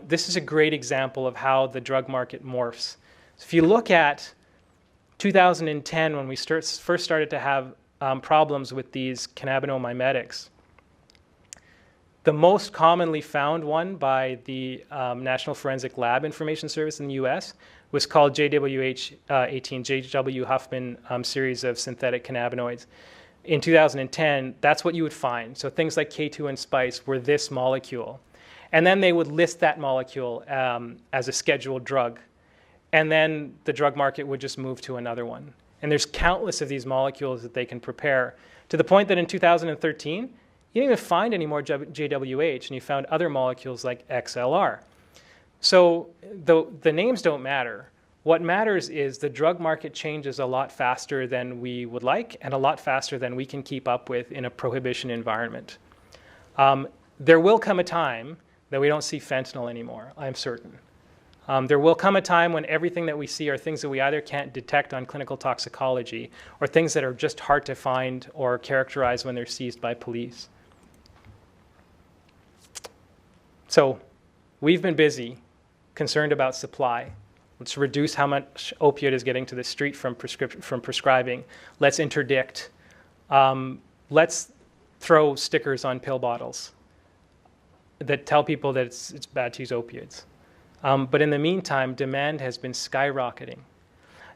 Speaker 3: This is a great example of how the drug market morphs. So if you look at 2010, when we first started to have problems with these cannabinoimimetics, the most commonly found one by the National Forensic Lab Information Service in the US was called JWH18, J.W. Huffman series of synthetic cannabinoids. In 2010, that's what you would find. So things like K2 and spice were this molecule. And then they would list that molecule as a scheduled drug. And then the drug market would just move to another one. And there's countless of these molecules that they can prepare, to the point that in 2013, you didn't even find any more JWH, and you found other molecules like XLR. So the names don't matter. What matters is the drug market changes a lot faster than we would like, and a lot faster than we can keep up with in a prohibition environment. There will come a time that we don't see fentanyl anymore, I'm certain. There will come a time when everything that we see are things that we either can't detect on clinical toxicology or things that are just hard to find or characterize when they're seized by police. So we've been busy, concerned about supply. Let's reduce how much opioid is getting to the street from prescribing. Let's interdict. Let's throw stickers on pill bottles that tell people that it's bad to use opioids. But in the meantime, demand has been skyrocketing.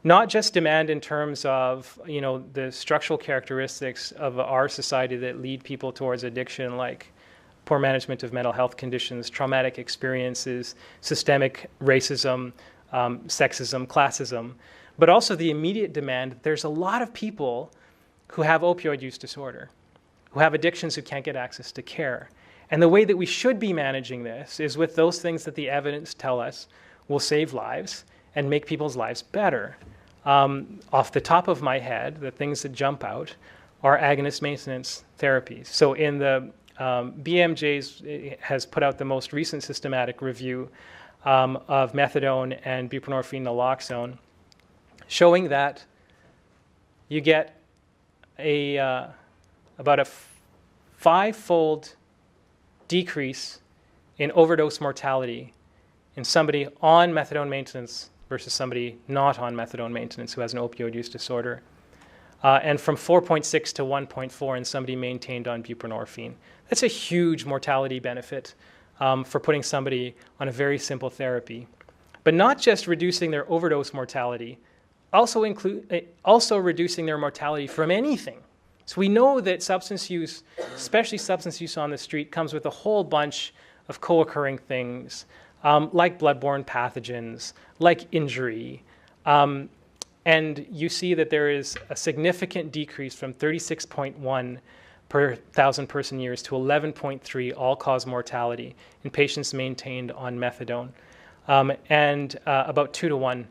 Speaker 3: Not just demand in terms of, the structural characteristics of our society that lead people towards addiction, like poor management of mental health conditions, traumatic experiences, systemic racism, sexism, classism, but also the immediate demand. There's a lot of people who have opioid use disorder, who have addictions who can't get access to care. And the way that we should be managing this is with those things that the evidence tell us will save lives and make people's lives better. Off the top of my head, the things that jump out are agonist maintenance therapies. So in the BMJ has put out the most recent systematic review of methadone and buprenorphine naloxone, showing that you get about a five-fold decrease in overdose mortality in somebody on methadone maintenance versus somebody not on methadone maintenance who has an opioid use disorder, and from 4.6 to 1.4 in somebody maintained on buprenorphine. That's a huge mortality benefit for putting somebody on a very simple therapy. But not just reducing their overdose mortality, also reducing their mortality from anything. So we know that substance use, especially substance use on the street, comes with a whole bunch of co-occurring things, like bloodborne pathogens, like injury. And you see that there is a significant decrease from 36.1 per 1,000 person years to 11.3 all-cause mortality in patients maintained on methadone, and about 2 to 1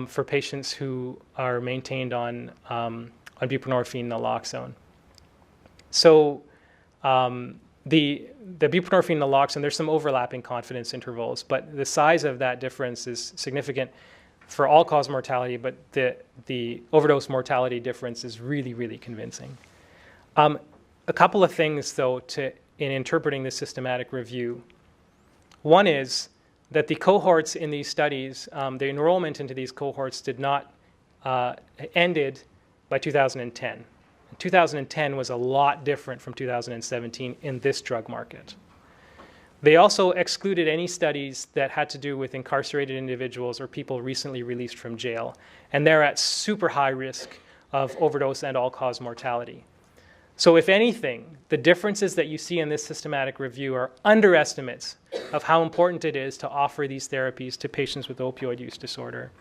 Speaker 3: for patients who are maintained on buprenorphine naloxone. So the buprenorphine naloxone, there's some overlapping confidence intervals, but the size of that difference is significant for all-cause mortality, but the overdose mortality difference is really, really convincing. A couple of things, though, in interpreting this systematic review. One is that the cohorts in these studies, the enrollment into these cohorts did not ended by 2010. 2010 was a lot different from 2017 in this drug market. They also excluded any studies that had to do with incarcerated individuals or people recently released from jail, and they're at super high risk of overdose and all-cause mortality. So if anything, the differences that you see in this systematic review are underestimates of how important it is to offer these therapies to patients with opioid use disorder.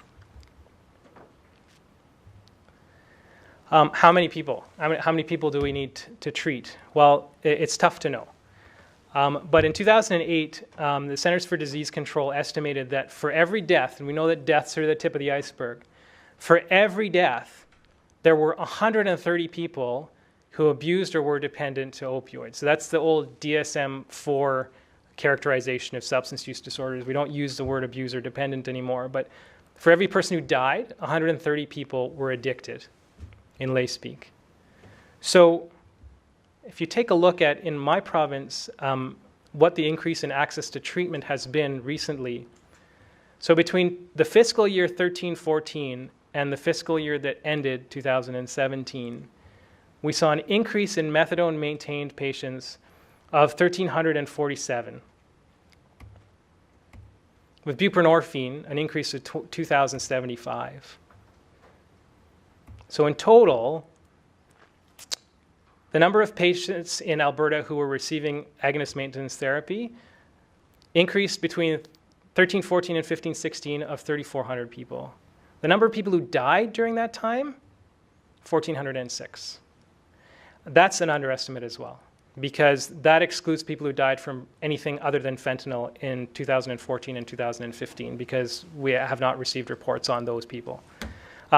Speaker 3: How many people? How many people do we need to treat? Well, it's tough to know. But in 2008, the Centers for Disease Control estimated that for every death, and we know that deaths are the tip of the iceberg, for every death, there were 130 people who abused or were dependent to opioids. So that's the old DSM-4 characterization of substance use disorders. We don't use the word abuse or dependent anymore, but for every person who died, 130 people were addicted in lay speak. So if you take a look at, in my province, what the increase in access to treatment has been recently, so between the fiscal year 13-14 and the fiscal year that ended 2017, we saw an increase in methadone-maintained patients of 1,347. With buprenorphine, an increase of 2,075. So in total, the number of patients in Alberta who were receiving agonist maintenance therapy increased between 13-14 and 15-16 of 3,400 people. The number of people who died during that time, 1,406. That's an underestimate as well, because that excludes people who died from anything other than fentanyl in 2014 and 2015, because we have not received reports on those people.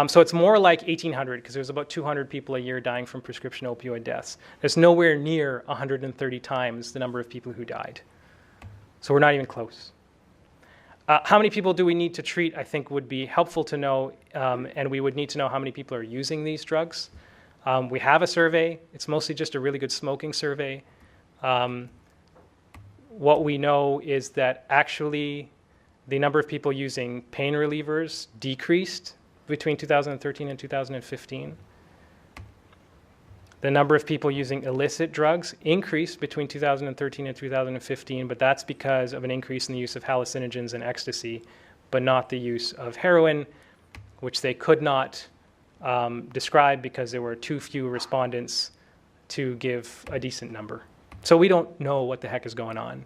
Speaker 3: So it's more like 1,800, because there's about 200 people a year dying from prescription opioid deaths. There's nowhere near 130 times the number of people who died. So we're not even close. How many people do we need to treat, I think, would be helpful to know, and we would need to know how many people are using these drugs. We have a survey. It's mostly just a really good smoking survey. What we know is that actually the number of people using pain relievers decreased between 2013 and 2015. The number of people using illicit drugs increased between 2013 and 2015, but that's because of an increase in the use of hallucinogens and ecstasy, but not the use of heroin, which they could not describe because there were too few respondents to give a decent number. So we don't know what the heck is going on,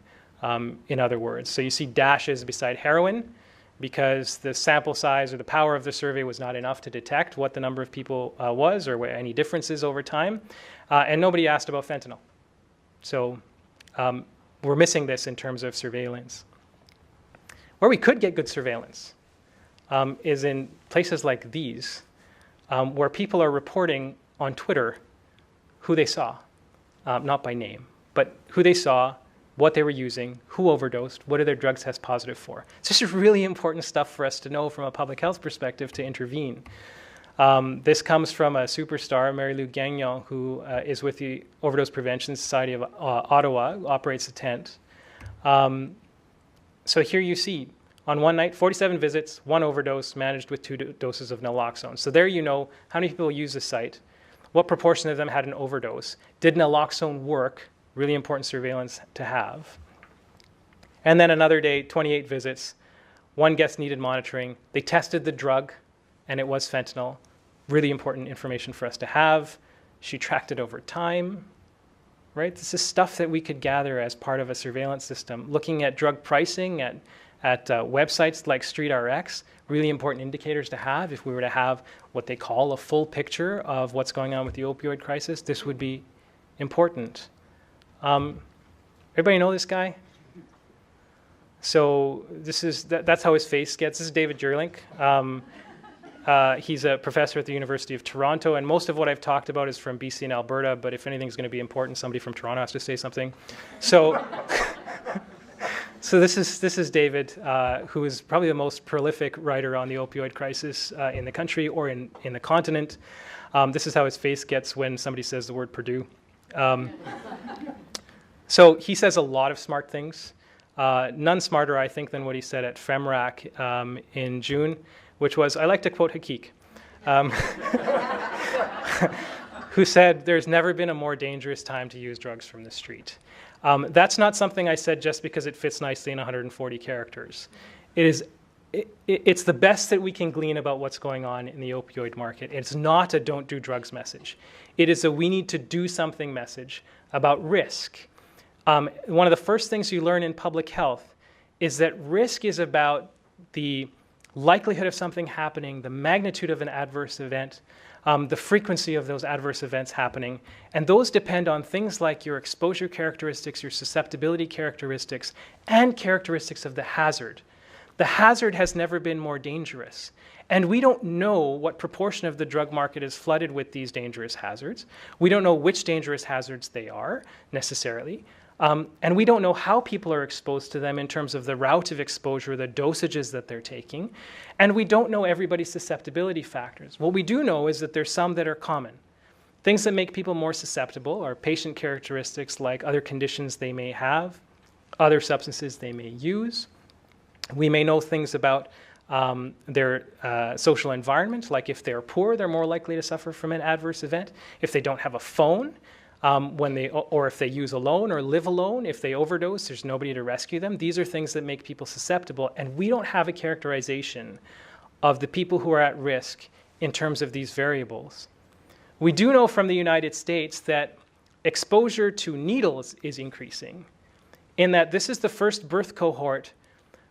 Speaker 3: in other words. So you see dashes beside heroin because the sample size or the power of the survey was not enough to detect what the number of people was or any differences over time. And nobody asked about fentanyl. So we're missing this in terms of surveillance. Where we could get good surveillance is in places like these, where people are reporting on Twitter who they saw, not by name, but who they saw, what they were using, who overdosed, what do their drugs test positive for. So this is really important stuff for us to know from a public health perspective to intervene. This comes from a superstar, Mary-Lou Gagnon, who is with the Overdose Prevention Society of Ottawa, who operates a tent. So here you see, on one night, 47 visits, 1 overdose, managed with 2 doses of naloxone. So there you know how many people use the site, what proportion of them had an overdose, did naloxone work, really important surveillance to have. And then another day, 28 visits, 1 guest needed monitoring. They tested the drug, and it was fentanyl. Really important information for us to have. She tracked it over time, right? This is stuff that we could gather as part of a surveillance system. Looking at drug pricing at websites like StreetRx, really important indicators to have. If we were to have what they call a full picture of what's going on with the opioid crisis, this would be important. Everybody know this guy? So that's how his face gets. This is David Gerlink. He's a professor at the University of Toronto, and most of what I've talked about is from BC and Alberta, but if anything's going to be important, somebody from Toronto has to say something. So, so this is David, who is probably the most prolific writer on the opioid crisis in the country or in the continent. This is how his face gets when somebody says the word Purdue. So he says a lot of smart things. None smarter, I think, than what he said at FEMRAC in June, which was, I like to quote Hakique, who said, "There's never been a more dangerous time to use drugs from the street." That's not something I said just because it fits nicely in 140 characters. It's the best that we can glean about what's going on in the opioid market. It's not a don't do drugs message. It is a we need to do something message about risk. One of the first things you learn in public health is that risk is about the likelihood of something happening, the magnitude of an adverse event, the frequency of those adverse events happening, and those depend on things like your exposure characteristics, your susceptibility characteristics, and characteristics of the hazard. The hazard has never been more dangerous. And we don't know what proportion of the drug market is flooded with these dangerous hazards. We don't know which dangerous hazards they are, necessarily. And we don't know how people are exposed to them in terms of the route of exposure, the dosages that they're taking. And we don't know everybody's susceptibility factors. What we do know is that there's some that are common. Things that make people more susceptible are patient characteristics like other conditions they may have, other substances they may use. We may know things about their social environment, like if they're poor, they're more likely to suffer from an adverse event. If they don't have a phone, or if they use alone or live alone, if they overdose, there's nobody to rescue them. These are things that make people susceptible, and we don't have a characterization of the people who are at risk in terms of these variables. We do know from the United States that exposure to needles is increasing, in that this is the first birth cohort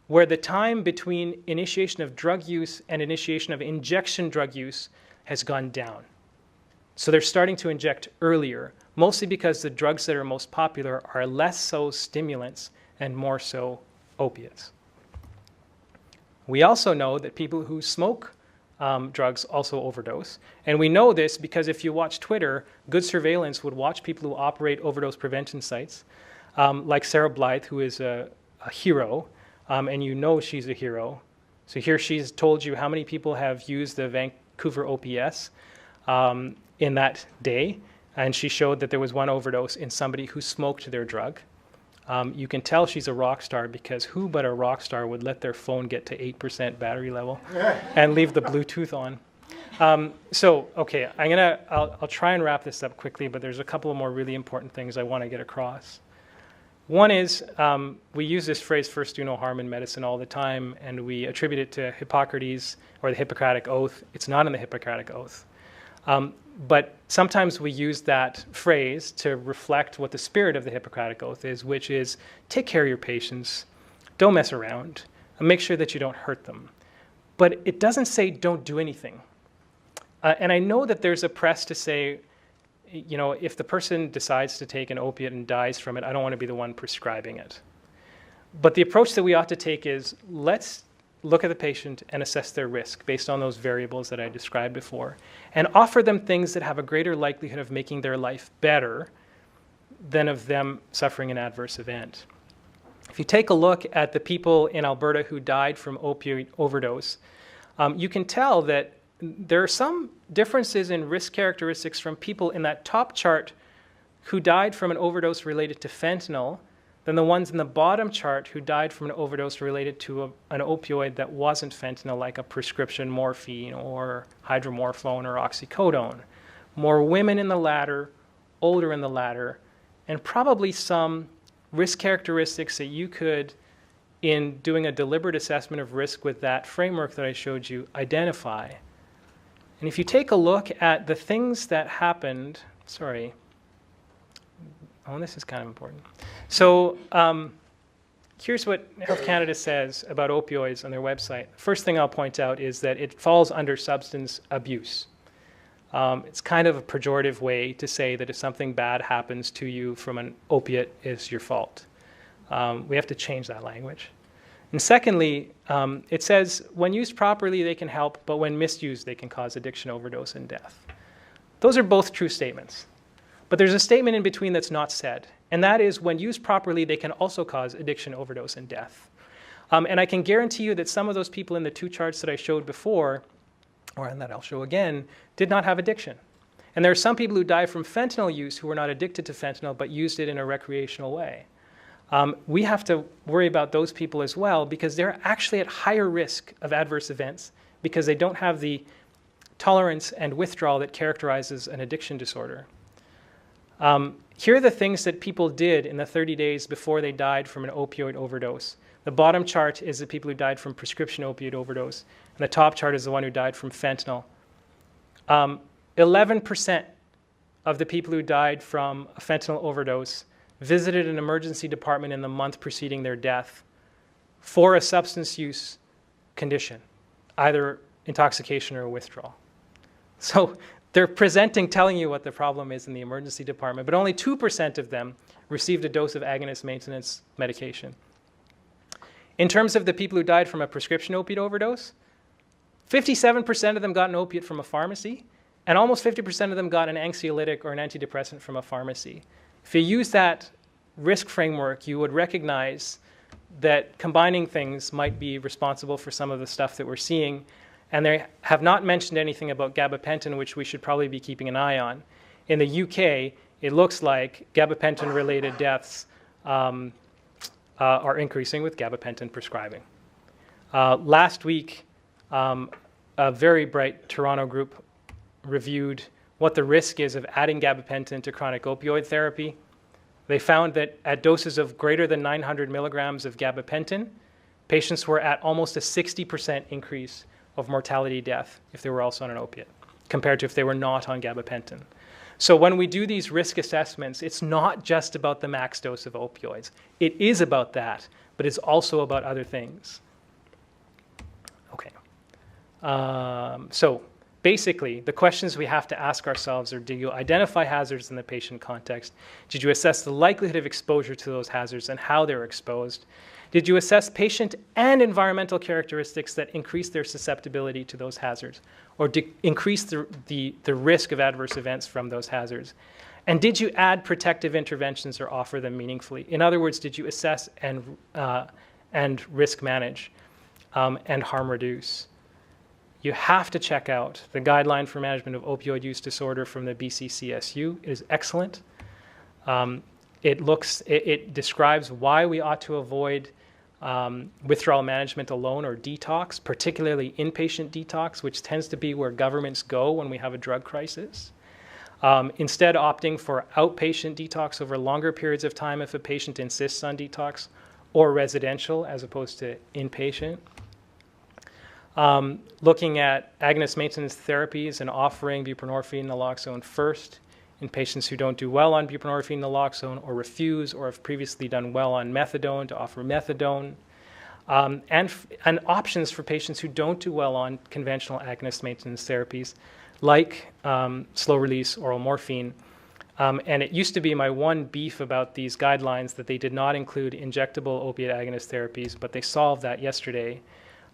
Speaker 3: where the time between initiation of drug use and initiation of injection drug use has gone down. So they're starting to inject earlier, mostly because the drugs that are most popular are less so stimulants and more so opiates. We also know that people who smoke drugs also overdose. And we know this because if you watch Twitter, good surveillance would watch people who operate overdose prevention sites, like Sarah Blythe, who is a hero, and you know she's a hero. So here she's told you how many people have used the Vancouver OPS in that day, and she showed that there was one overdose in somebody who smoked their drug. You can tell she's a rock star because who but a rock star would let their phone get to 8% battery level and leave the Bluetooth on? Okay, I'll try and wrap this up quickly, but there's a couple of more really important things I want to get across. One is we use this phrase, first do no harm in medicine, all the time, and we attribute it to Hippocrates or the Hippocratic Oath. It's not in the Hippocratic Oath. But sometimes we use that phrase to reflect what the spirit of the Hippocratic Oath is, which is take care of your patients, don't mess around, and make sure that you don't hurt them. But it doesn't say don't do anything. And I know that there's a press to say, you know, if the person decides to take an opiate and dies from it, I don't want to be the one prescribing it. But the approach that we ought to take is let's look at the patient and assess their risk based on those variables that I described before, and offer them things that have a greater likelihood of making their life better than of them suffering an adverse event. If you take a look at the people in Alberta who died from opioid overdose, you can tell that there are some differences in risk characteristics from people in that top chart who died from an overdose related to fentanyl than the ones in the bottom chart who died from an overdose related to an opioid that wasn't fentanyl, like a prescription morphine or hydromorphone or oxycodone. More women in the latter, older in the latter, and probably some risk characteristics that you could, in doing a deliberate assessment of risk with that framework that I showed you, identify. And if you take a look at the things that happened, this is kind of important. So here's what Health Canada says about opioids on their website. First thing I'll point out is that it falls under substance abuse. It's kind of a pejorative way to say that if something bad happens to you from an opiate, it's your fault. We have to change that language. And secondly, it says when used properly, they can help, but when misused, they can cause addiction, overdose, and death. Those are both true statements. But there's a statement in between that's not said, and that is when used properly, they can also cause addiction, overdose, and death. And I can guarantee you that some of those people in the two charts that I showed before, or that I'll show again, did not have addiction. And there are some people who die from fentanyl use who were not addicted to fentanyl but used it in a recreational way. We have to worry about those people as well because they're actually at higher risk of adverse events because they don't have the tolerance and withdrawal that characterizes an addiction disorder. Here are the things that people did in the 30 days before they died from an opioid overdose. The bottom chart is the people who died from prescription opioid overdose, and the top chart is the one who died from fentanyl. 11% of the people who died from a fentanyl overdose visited an emergency department in the month preceding their death for a substance use condition, either intoxication or withdrawal. So they're presenting, telling you what the problem is in the emergency department, but only 2% of them received a dose of agonist maintenance medication. In terms of the people who died from a prescription opiate overdose, 57% of them got an opiate from a pharmacy, and almost 50% of them got an anxiolytic or an antidepressant from a pharmacy. If you use that risk framework, you would recognize that combining things might be responsible for some of the stuff that we're seeing. And they have not mentioned anything about gabapentin, which we should probably be keeping an eye on. In the UK, it looks like gabapentin-related deaths are increasing with gabapentin prescribing. Last week, a very bright Toronto group reviewed what the risk is of adding gabapentin to chronic opioid therapy. They found that at doses of greater than 900 milligrams of gabapentin, patients were at almost a 60% increase of mortality death if they were also on an opiate, compared to if they were not on gabapentin. So when we do these risk assessments, it's not just about the max dose of opioids. It is about that, but it's also about other things. Okay. So basically, the questions we have to ask ourselves are, did you identify hazards in the patient context? Did you assess the likelihood of exposure to those hazards and how they're exposed? Did you assess patient and environmental characteristics that increase their susceptibility to those hazards or increase the risk of adverse events from those hazards? And did you add protective interventions or offer them meaningfully? In other words, did you assess and and risk manage and harm reduce. You have to check out the Guideline for Management of Opioid Use Disorder from the BCCSU. It is excellent. It describes why we ought to avoid withdrawal management alone or detox, particularly inpatient detox, which tends to be where governments go when we have a drug crisis. Instead, opting for outpatient detox over longer periods of time if a patient insists on detox, or residential as opposed to inpatient. Looking at agonist maintenance therapies and offering buprenorphine and naloxone first in patients who don't do well on buprenorphine and naloxone or refuse or have previously done well on methadone, to offer methadone. And options for patients who don't do well on conventional agonist maintenance therapies like slow-release oral morphine. And it used to be my one beef about these guidelines that they did not include injectable opiate agonist therapies, but they solved that yesterday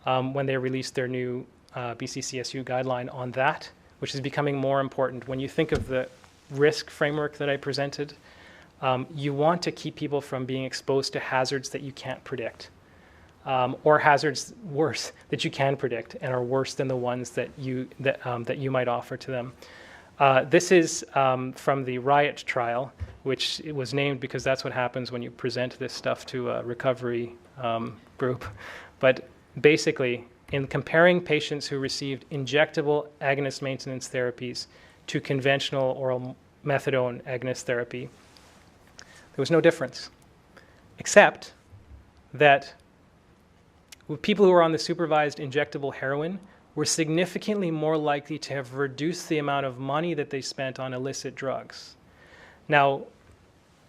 Speaker 3: when they released their new BCCSU guideline on that, which is becoming more important. When you think of the risk framework that I presented, you want to keep people from being exposed to hazards that you can't predict, or hazards worse that you can predict and are worse than the ones that you might offer to them. This is from the RIOT trial, which it was named because that's what happens when you present this stuff to a recovery group. But basically, in comparing patients who received injectable agonist maintenance therapies to conventional oral methadone agonist therapy, there was no difference, except that people who were on the supervised injectable heroin were significantly more likely to have reduced the amount of money that they spent on illicit drugs. Now,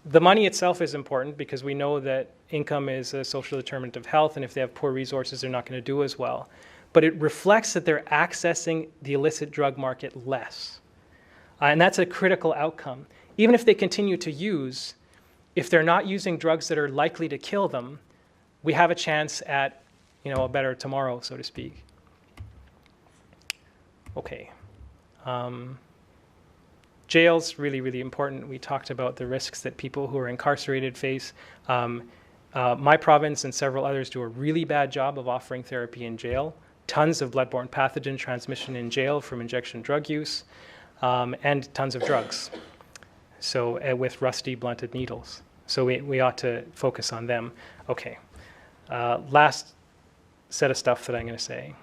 Speaker 3: the money itself is important because we know that income is a social determinant of health, and if they have poor resources, they're not going to do as well. But it reflects that they're accessing the illicit drug market less. And that's a critical outcome. Even if they continue to use, if they're not using drugs that are likely to kill them, we have a chance at, a better tomorrow, so to speak. Okay. Jail's really, really important. We talked about the risks that people who are incarcerated face. My province and several others do a really bad job of offering therapy in jail. Tons of bloodborne pathogen transmission in jail from injection drug use, and tons of drugs. So with rusty, blunted needles. So we ought to focus on them. Okay. Last set of stuff that I'm going to say.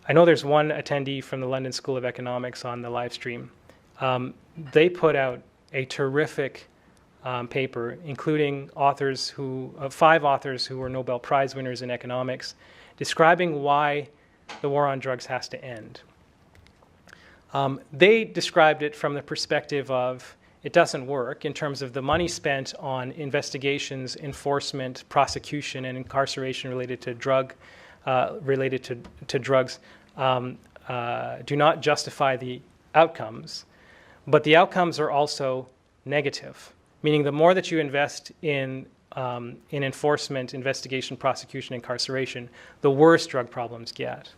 Speaker 3: I know there's one attendee from the London School of Economics on the live stream. They put out a terrific paper, including 5 authors who were Nobel Prize winners in economics, describing why the war on drugs has to end. They described it from the perspective of it doesn't work in terms of the money spent on investigations, enforcement, prosecution, and incarceration related to drugs do not justify the outcomes, but the outcomes are also negative, meaning the more that you invest in enforcement, investigation, prosecution, incarceration, the worse drug problems get.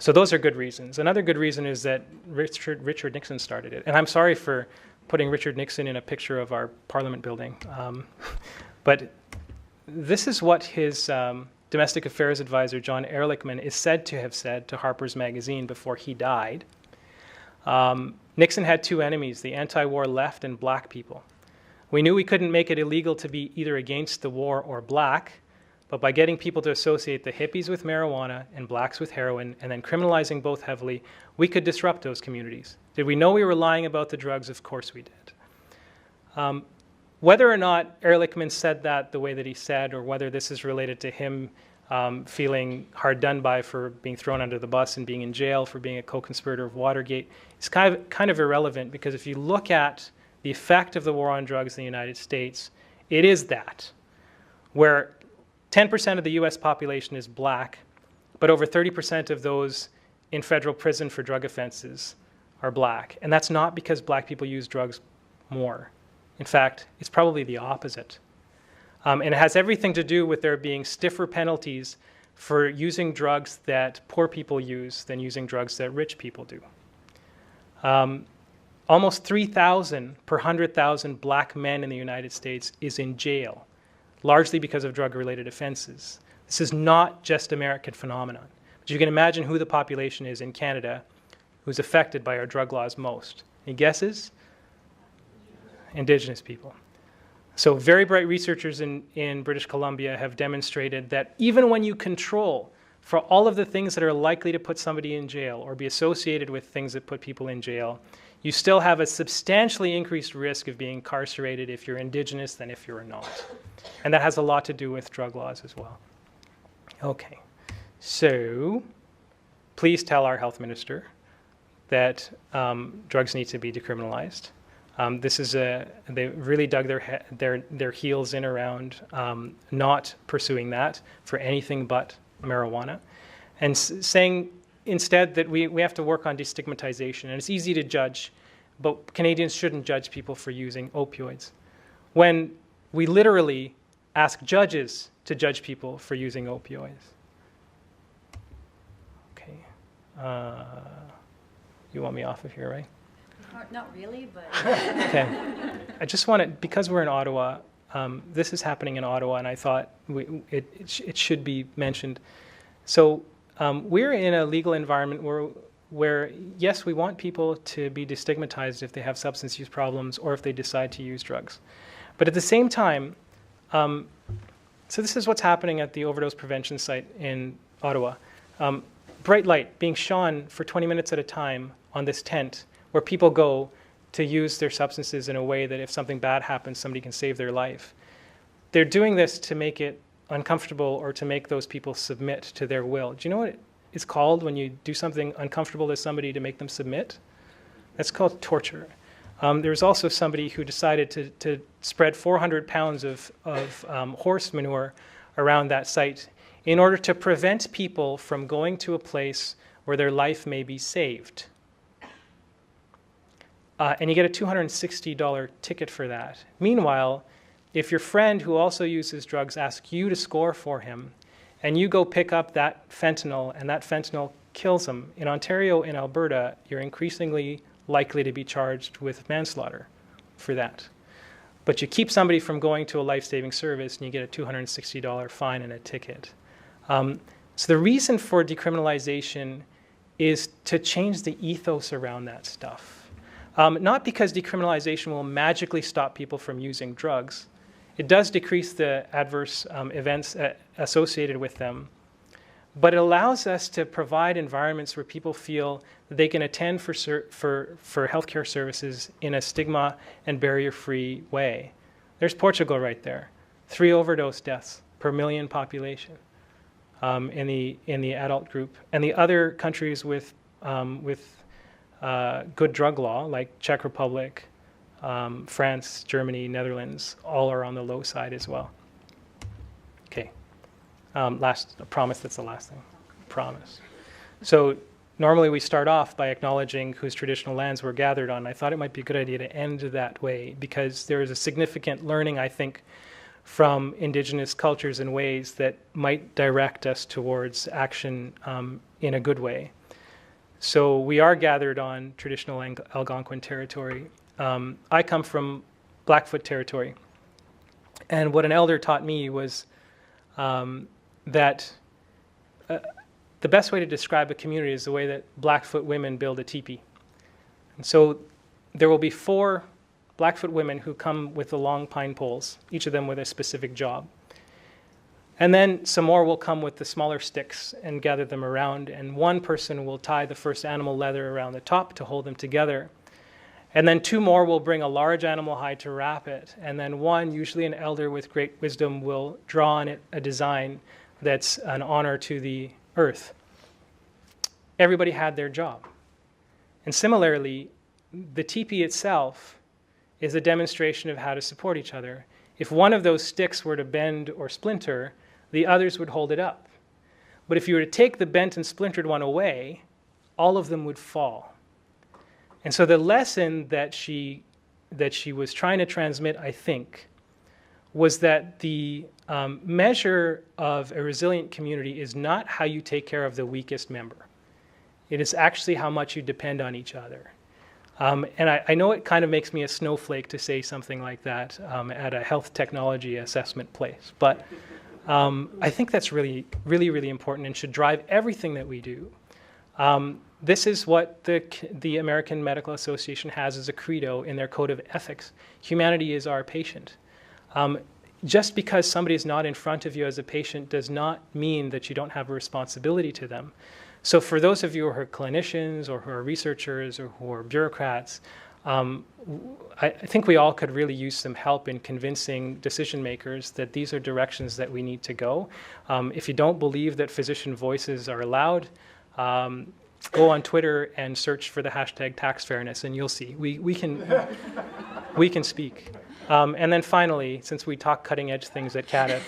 Speaker 3: So those are good reasons. Another good reason is that Richard Nixon started it. And I'm sorry for putting Richard Nixon in a picture of our Parliament building. But this is what his domestic affairs advisor, John Ehrlichman, is said to have said to Harper's Magazine before he died. Nixon had 2 enemies, the anti-war left and black people. We knew we couldn't make it illegal to be either against the war or black, but by getting people to associate the hippies with marijuana and blacks with heroin and then criminalizing both heavily, we could disrupt those communities. Did we know we were lying about the drugs? Of course we did. Whether or not Ehrlichman said that the way that he said, or whether this is related to him feeling hard done by for being thrown under the bus and being in jail for being a co-conspirator of Watergate, is kind of irrelevant, because if you look at the effect of the war on drugs in the United States, it is that, where 10% of the US population is black, but over 30% of those in federal prison for drug offenses are black. And that's not because black people use drugs more. In fact, it's probably the opposite. And it has everything to do with there being stiffer penalties for using drugs that poor people use than using drugs that rich people do. almost 3,000 per 100,000 black men in the United States is in jail, largely because of drug-related offenses. This is not just American phenomenon. But you can imagine who the population is in Canada who's affected by our drug laws most. Any guesses? Indigenous people. So very bright researchers in British Columbia have demonstrated that even when you control for all of the things that are likely to put somebody in jail or be associated with things that put people in jail, you still have a substantially increased risk of being incarcerated if you're Indigenous than if you're not. And that has a lot to do with drug laws as well. Okay, so please tell our health minister that drugs need to be decriminalized. They really dug their heels in around not pursuing that for anything but marijuana, and saying instead that we have to work on destigmatization. And it's easy to judge, but Canadians shouldn't judge people for using opioids. When we literally ask judges to judge people for using opioids. Okay. You want me off of here, right?
Speaker 2: Not really, but...
Speaker 3: Okay. I just want to, because we're in Ottawa, this is happening in Ottawa, and I thought it should be mentioned. So we're in a legal environment where, yes, we want people to be destigmatized if they have substance use problems or if they decide to use drugs. But at the same time, so this is what's happening at the overdose prevention site in Ottawa. Bright light being shone for 20 minutes at a time on this tent where people go to use their substances in a way that if something bad happens, somebody can save their life. They're doing this to make it uncomfortable or to make those people submit to their will. Do you know what it's called when you do something uncomfortable to somebody to make them submit? That's called torture. There's also somebody who decided to spread 400 pounds of horse manure around that site in order to prevent people from going to a place where their life may be saved. And you get a $260 ticket for that. Meanwhile, if your friend who also uses drugs asks you to score for him, and you go pick up that fentanyl, and that fentanyl kills him, in Ontario and Alberta, you're increasingly likely to be charged with manslaughter for that. But you keep somebody from going to a life-saving service, and you get a $260 fine and a ticket. So the reason for decriminalization is to change the ethos around that stuff. Not because decriminalization will magically stop people from using drugs. It does decrease the adverse events associated with them, but it allows us to provide environments where people feel that they can attend for healthcare services in a stigma and barrier-free way. There's Portugal right there, 3 overdose deaths per million population in the adult group, and the other countries with good drug law, like Czech Republic, France, Germany, Netherlands, all are on the low side as well. Okay, I promise that's the last thing, promise. So normally we start off by acknowledging whose traditional lands we're gathered on. I thought it might be a good idea to end that way because there is a significant learning, I think, from Indigenous cultures and ways that might direct us towards action in a good way. So we are gathered on traditional Algonquin territory. I come from Blackfoot territory. And what an elder taught me was that the best way to describe a community is the way that Blackfoot women build a teepee. And so there will be 4 Blackfoot women who come with the long pine poles, each of them with a specific job. And then some more will come with the smaller sticks and gather them around, and one person will tie the first animal leather around the top to hold them together. And then 2 more will bring a large animal hide to wrap it, and then one, usually an elder with great wisdom, will draw on it a design that's an honor to the earth. Everybody had their job. And similarly, the teepee itself is a demonstration of how to support each other. If one of those sticks were to bend or splinter, the others would hold it up. But if you were to take the bent and splintered one away, all of them would fall. And so the lesson that she was trying to transmit, I think, was that the measure of a resilient community is not how you take care of the weakest member. It is actually how much you depend on each other. And I know it kind of makes me a snowflake to say something like that at a health technology assessment place, but I think that's really, really, really important and should drive everything that we do. This is what the American Medical Association has as a credo in their code of ethics. Humanity is our patient. Just because somebody is not in front of you as a patient does not mean that you don't have a responsibility to them. So for those of you who are clinicians or who are researchers or who are bureaucrats, I think we all could really use some help in convincing decision makers that these are directions that we need to go. If you don't believe that physician voices are allowed, go on Twitter and search for the hashtag tax fairness, and you'll see. We can speak. And then finally, since we talk cutting edge things at CADTH,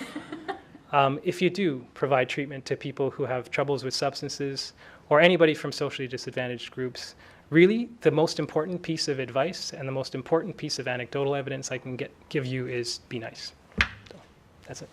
Speaker 3: if you do provide treatment to people who have troubles with substances or anybody from socially disadvantaged groups, really the most important piece of advice and the most important piece of anecdotal evidence I can give you is be nice. So that's it.